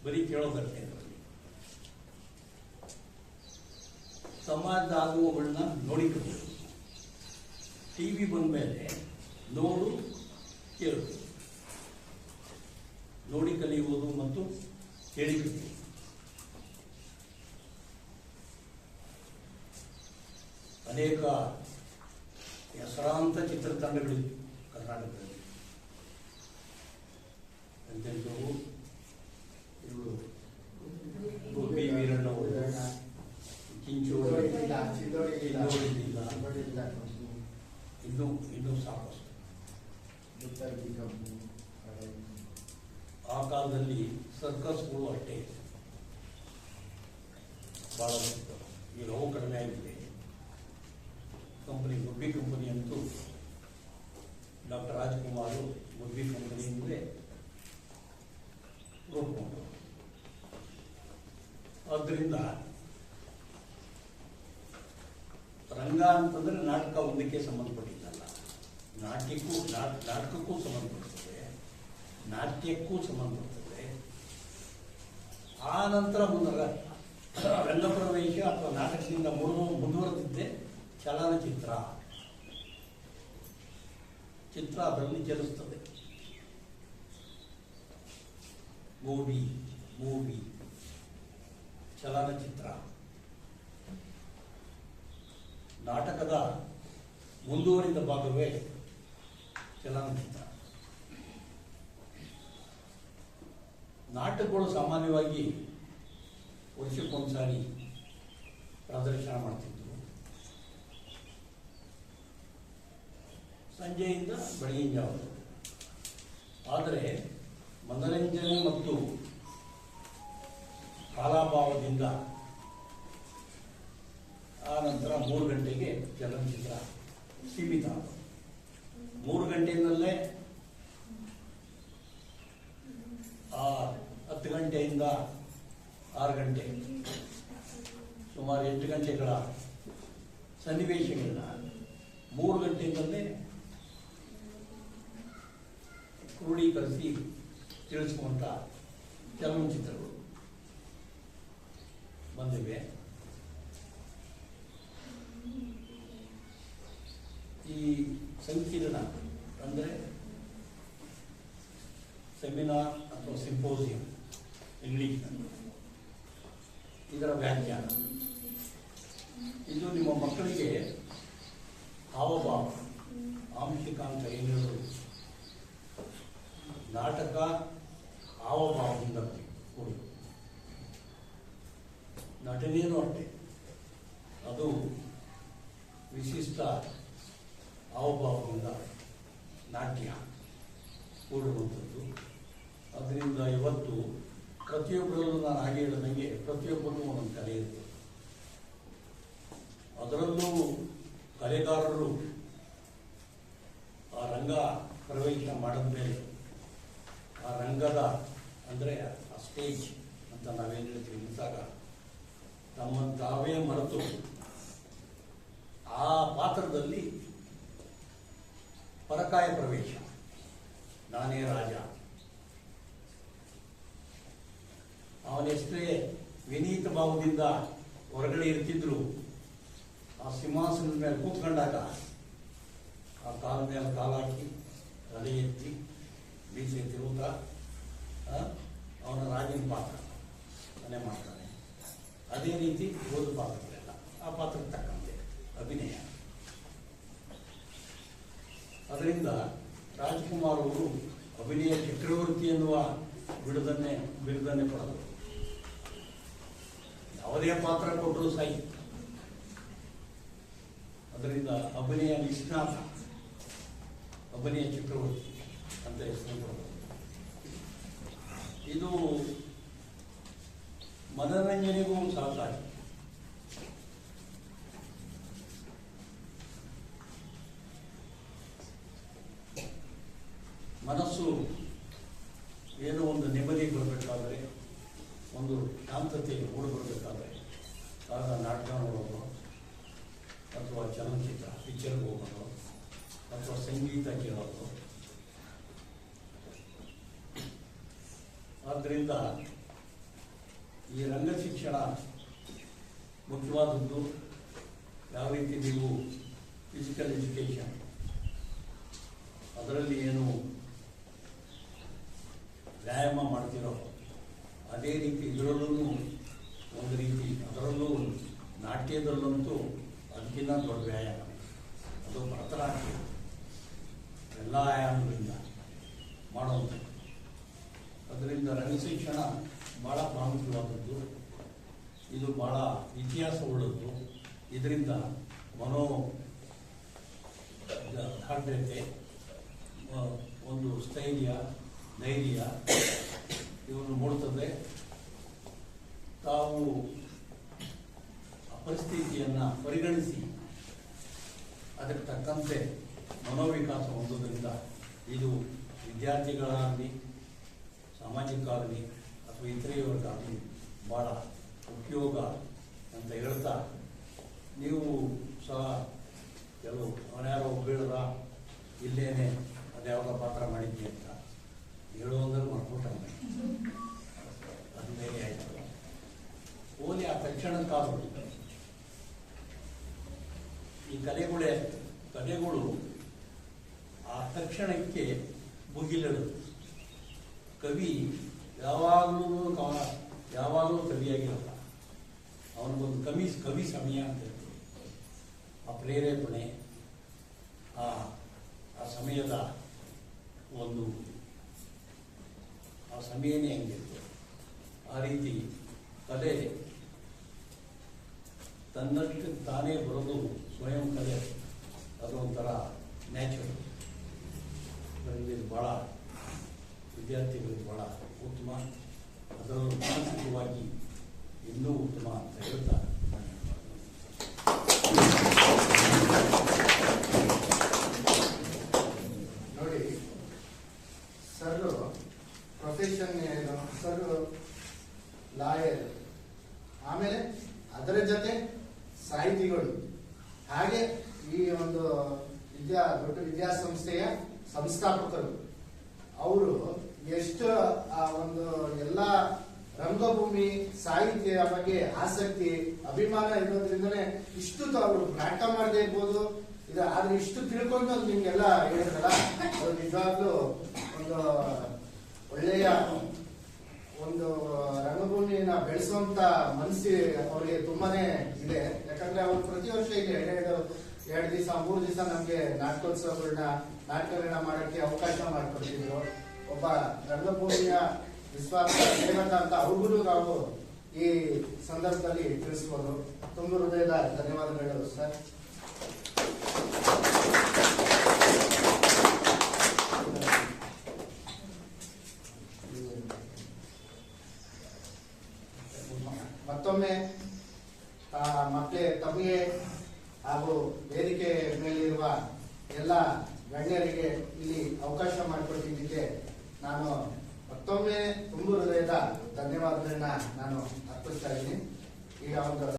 ಬರೀ ಕೇಳೋದಷ್ಟೇ. ಸಮಾಜದ ಆಗುವಗಳನ್ನ ನೋಡಿ ಕಲಿಯೋದು. ಟಿವಿ ಬಂದ ಮೇಲೆ ನೋಡು, ಕೇಳು, ನೋಡಿ ಕಲಿಯುವುದು ಮತ್ತು ಕೇಳಿ ಕಲಿಯುವುದು. ಅನೇಕ ಹೆಸರಾಂತ ಚಿತ್ರತಂಡಗಳಿವೆ ಕರ್ನಾಟಕದಲ್ಲಿ. ಎಂತೆಂಥವು ಇವರು ಗೋಪಿ ವೀರಣ್ಣವರು, ಕಿಂಚೋಳಿ, ಇನ್ನೂ ಸಾಕಷ್ಟು. ಆ ಕಾಲದಲ್ಲಿ ಸರ್ಕಸ್ಗಳು ಅಷ್ಟೇ ಬಹಳ ಈಗ ಅವು ಕಡಿಮೆ ಆಗಿದೆ. ಕಂಪನಿ, ಗುಬ್ಬಿ ಕಂಪನಿ ಅಂತೂ ಡಾಕ್ಟರ್ ರಾಜ್ಕುಮಾರ್ ಗುಬ್ಬಿ ಕಂಪನಿಯಿಂದಲೇ ರೂಪುಗೊಂಡು. ಆದ್ದರಿಂದ ರಂಗ ಅಂತಂದ್ರೆ ನಾಟಕ ಒಂದಕ್ಕೆ ಸಂಬಂಧಪಟ್ಟಿದ್ದಲ್ಲ, ನಾಟಕಕ್ಕೂ ಸಂಬಂಧಪಡ್ತದೆ, ನಾಟ್ಯಕ್ಕೂ ಸಂಬಂಧಪಡ್ತದೆ. ಆ ನಂತರ ರಂಗಪ್ರವೇಶ ಅಥವಾ ನಾಟಕದಿಂದ ಮುಂದುವರೆದಿದ್ದೆ ಚಲನಚಿತ್ರ. ಚಿತ್ರ ಅದರಲ್ಲಿ ಚಲಿಸ್ತದೆ. ಮೂವಿ, ಚಲನಚಿತ್ರ. ನಾಟಕದ ಮುಂದುವರಿದ ಭಾಗವೇ ಚಲನಚಿತ್ರ. ನಾಟಕಗಳು ಸಾಮಾನ್ಯವಾಗಿ ವರ್ಷಕ್ಕೊಂದ್ಸಾರಿ ಪ್ರದರ್ಶನ ಮಾಡ್ತಿದ್ರು. ಸಂಜೆಯಿಂದ ಬೆಳಗಿನ ಜಾವ. ಆದರೆ ಮನರಂಜನೆ ಮತ್ತು ಕಾಲಾಭಾವದಿಂದ ಆ ನಂತರ 3 ಗಂಟೆಗೆ ಚಲನಚಿತ್ರ ಸೀಮಿತ. 3 ಗಂಟೆಯಿಂದಲೇ 10 ಗಂಟೆಯಿಂದ 6 ಗಂಟೆ ಸುಮಾರು 8 ಗಂಟೆಗಳ ಸನ್ನಿವೇಶಗಳನ್ನ 3 ಗಂಟೆಯಿಂದಲೇ ಕ್ರೋಢೀಕರಿಸಿ ತಿಳಿಸುವಂಥ ಚಲನಚಿತ್ರಗಳು ಬಂದಿವೆ. ಈ ಸಂಕೀರ್ಣ ಅಂದರೆ ಸೆಮಿನಾರ್ ಅಥವಾ ಸಿಂಪೋಸಿಯಂ ಇಂಗ್ಲಿಷ್ನಲ್ಲಿ, ಇದರ ವ್ಯಾಖ್ಯಾನ ಇದು ನಿಮ್ಮ ಮಕ್ಕಳಿಗೆ ಹಾವಭಾವ, ಆಂಶಿಕಾಂಶ ಏನು ಹೇಳೋದು, ನಾಟಕ ಹಾವಭಾವದಿಂದ ಕೂಡಿತು. ನಟನೇನು ಅಷ್ಟೆ, ಅದು ವಿಶಿಷ್ಟ ಹಾವಭಾವದಿಂದ ನಾಟ್ಯ ಕೂಡುವಂಥದ್ದು. ಅದರಿಂದ ಇವತ್ತು ಪ್ರತಿಯೊಬ್ಬರಲ್ಲೂ ನಾನು ಹಾಗೆ ಹೇಳಿದಂಗೆ ಪ್ರತಿಯೊಬ್ಬರಿಗೂ ಒಂದೊಂದು ಕಲೆ ಇರ್ತದೆ. ಅದರಲ್ಲೂ ಕಲೆಗಾರರು ಆ ರಂಗ ಪ್ರವೇಶ ಮಾಡಿದ ಮೇಲೆ ಆ ರಂಗದ ಅಂದರೆ ಆ ಸ್ಟೇಜ್ ಅಂತ ನಾವೇನು ಹೇಳ್ತೀವಿ ನಿಂತಾಗ ತಮ್ಮನ್ನು ತಾವೇ ಮರೆತು ಆ ಪಾತ್ರದಲ್ಲಿ ಪರಕಾಯ ಪ್ರವೇಶ, ನಾನೇ ರಾಜ, ಅವನೆಷ್ಟೇ ವಿನೀತ ಭಾವದಿಂದ ಹೊರಗಡೆ ಇರ್ತಿದ್ರು, ಆ ಸಿಂಹಾಸನದ ಮೇಲೆ ಕೂತ್ಕೊಂಡಾಗ ಆ ಕಾಲ ಮೇಲೆ ಕಾಲಾಕಿ ತಲೆ ಎತ್ತಿ ಬೀಸಿ ತಿರುಗುತ್ತಾ ಅವನ ರಾಜನ ಪಾತ್ರ ಮನೆ ಮಾಡ್ತಾನೆ. ಅದೇ ರೀತಿ ಓದು ಪಾತ್ರಗಳೆಲ್ಲ ಆ ಪಾತ್ರಕ್ಕೆ ತಕ್ಕಂತೆ ಅಭಿನಯ. ಅದರಿಂದ ರಾಜ್ಕುಮಾರ್ ಅವರು ಅಭಿನಯ ಚಕ್ರವರ್ತಿ ಎನ್ನುವ ಬಿರುದನ್ನೇ ಪಡೆದರು. ಯಾವುದೇ ಪಾತ್ರ ಕೊಟ್ಟರು ಸಾಯಿ. ಅದರಿಂದ ಅಭಿನಯ ನಿಷ್ಣಾತ, ಅಭಿನಯ ಚಕ್ರವರ್ತಿ ಅಂತ ಹೆಸರು ಪಡೆದರು. ಇದು ಮನರಂಜನೆಗೂ ಸಹಕಾರಿ. ಮನಸ್ಸು ಏನೋ ಒಂದು ನೆಮ್ಮದಿ ಬರಬೇಕಾದ್ರೆ, ಒಂದು ಶಾಂತತೆ ಮೂಡಿಬರಬೇಕಾದ್ರೆ ಆಗ ನಾಟಕ ನೋಡೋದು ಅಥವಾ ಚಲನಚಿತ್ರ ಪಿಕ್ಚರ್ಗೆ ಹೋಗೋದು ಅಥವಾ ಸಂಗೀತ ಕೇಳೋದು. ಆದ್ದರಿಂದ ಈ ರಂಗ ಶಿಕ್ಷಣ ಮುಖ್ಯವಾದದ್ದು. ಯಾವ ರೀತಿ ನೀವು ಫಿಸಿಕಲ್ ಎಜುಕೇಷನ್ ಅದರಲ್ಲಿ ಏನು ವ್ಯಾಯಾಮ ಮಾಡ್ತಿರೋ ಅದೇ ರೀತಿ ಇದರಲ್ಲೂ ಒಂದು ರೀತಿ, ಅದರಲ್ಲೂ ನಾಟ್ಯದಲ್ಲಂತೂ ಅದಕ್ಕಿಂತ ದೊಡ್ಡ ವ್ಯಾಯಾಮ. ಅದು ಭರತನಾಟ್ಯ ಎಲ್ಲ ಆಯಾಮಗಳಿಂದ ಮಾಡುವಂಥದ್ದು. ಅದರಿಂದ ರಂಗಶಿಕ್ಷಣ ಭಾಳ ಪ್ರಾಮುಖ್ಯವಾದದ್ದು. ಇದು ಭಾಳ ಇತಿಹಾಸ ಉಳ್ಳದ್ದು. ಇದರಿಂದ ಮನೋ ದಾರ್ಢ್ಯತೆ, ಒಂದು ಸ್ಥೈರ್ಯ, ಧೈರ್ಯ ಇವನ್ನು ಮೂಡುತ್ತದೆ. ತಾವು ಪರಿಸ್ಥಿತಿಯನ್ನು ಪರಿಗಣಿಸಿ ಅದಕ್ಕೆ ತಕ್ಕಂತೆ ಮನೋವಿಕಾಸ ಹೊಂದೋದ್ರಿಂದ ಇದು ವಿದ್ಯಾರ್ಥಿಗಳಾಗಲಿ, ಸಾಮಾಜಿಕರಾಗಲಿ ಅಥವಾ ಇತರೆಯವರಿಗಾಗಲಿ ಭಾಳ ಉಪಯೋಗ ಅಂತ ಹೇಳ್ತಾ, ನೀವು ಸಹ ಕೆಲವು ಅವನ್ಯಾರೋ ಹೇಳಿದ ಇಲ್ಲೇನೆ ಅದ್ಯಾವುದೋ ಪಾತ್ರ ಮಾಡಿದ್ವಿ ಅಂತ ಹೇಳುವಂದ್ರೆ ಮರ್ಕೊಟ್ಟಂಗೆ ಅದು ಬೇರೆ ಆಯಿತು. ಓಲಿ ಆ ತಕ್ಷಣಕ್ಕಾದ್ರು ಈ ಕಲೆಗಳು ಆ ತಕ್ಷಣಕ್ಕೆ ಮುಗಿಲಿಡುತ್ತೆ. ಕವಿ ಯಾವಾಗಲೂ ಕವಿಯಾಗಿರಲ್ಲ. ಅವನಿಗೊಂದು ಕವಿ ಸಮಯ ಅಂತ ಇರ್ತದೆ. ಆ ಪ್ರೇರೇಪಣೆ, ಆ ಸಮಯದ ಒಂದು ಆ ಸಮಯನೇ ಹೆಂಗಿರ್ತದೆ. ವಿದ್ಯಾರ್ಥಿಗಳಿಗೆ ಬಹಳ ಉತ್ತಮ, ಅದರಲ್ಲೂ ಮಾನಸಿಕವಾಗಿ ಇನ್ನೂ ಉತ್ತಮ ಅಂತ ಹೇಳ್ತಾ ನೋಡಿ ಸರ್ ಪ್ರೊಫೆಷನ್ ಏನು, ಸರ್ ಲಾಯರ್, ಆಮೇಲೆ ಅದರ ಜೊತೆ ಸಾಹಿತಿಗಳು, ಹಾಗೆ ಈ ಒಂದು ದೊಡ್ಡ ವಿದ್ಯಾಸಂಸ್ಥೆಯ ಸಂಸ್ಥಾಪಕರು. ಅವರು ಎಷ್ಟು ಆ ಒಂದು ಎಲ್ಲ ರಂಗಭೂಮಿ ಸಾಹಿತ್ಯ ಬಗ್ಗೆ ಆಸಕ್ತಿ ಅಭಿಮಾನ ಇರೋದ್ರಿಂದನೇ ಇಷ್ಟು ಅವರು ನಾಟಕ ಮಾಡದೇ ಇರ್ಬೋದು, ಆದ್ರೆ ಇಷ್ಟು ತಿಳ್ಕೊಂಡು ನಿಮ್ಗೆಲ್ಲ ಹೇಳಿದ್ರಲ್ಲ, ಅದು ನಿಜವಾಗ್ಲೂ ಒಂದು ಒಳ್ಳೆಯ ಒಂದು ರಂಗಭೂಮಿಯನ್ನ ಬೆಳೆಸುವಂತ ಮನಸ್ಸಿ ಅವರಿಗೆ ತುಂಬಾನೇ ಇದೆ. ಯಾಕಂದ್ರೆ ಅವರು ಪ್ರತಿ ವರ್ಷ ಇಲ್ಲಿ ಎರಡು ದಿವಸ 3 ದಿವಸ ನಮ್ಗೆ ನಾಟಕಗಳನ್ನ ಮಾಡಕ್ಕೆ ಅವಕಾಶ ಮಾಡಿಕೊಡ್ತಿದ್ರು. ಒಬ್ಬ ರಂಗಭೂಮಿಯ ವಿಶ್ವಾಸ ಸೇವಕ ಅಂತ ಅವ್ರಿಗೂ ನಾವು ಈ ಸಂದರ್ಭದಲ್ಲಿ ತಿಳಿಸ್ಬೋದು. ತುಂಬ ಹೃದಯದ ಧನ್ಯವಾದಗಳು ಸರ್. ಮತ್ತೊಮ್ಮೆ ಮಕ್ಕಳೇ, ತಮಗೆ ಹಾಗೂ ವೇದಿಕೆ ಮೇಲಿರುವ ಎಲ್ಲ ಗಣ್ಯರಿಗೆ ಇಲ್ಲಿ ಅವಕಾಶ ಮಾಡಿಕೊಟ್ಟಿದ್ದಕ್ಕೆ ನಾನು ಮತ್ತೊಮ್ಮೆ ತುಂಬ ಹೃದಯದ ಧನ್ಯವಾದಗಳನ್ನ ನಾನು ಅರ್ಪಿಸ್ತಾ ಇದ್ದೀನಿ. ಈಗ ಒಂದು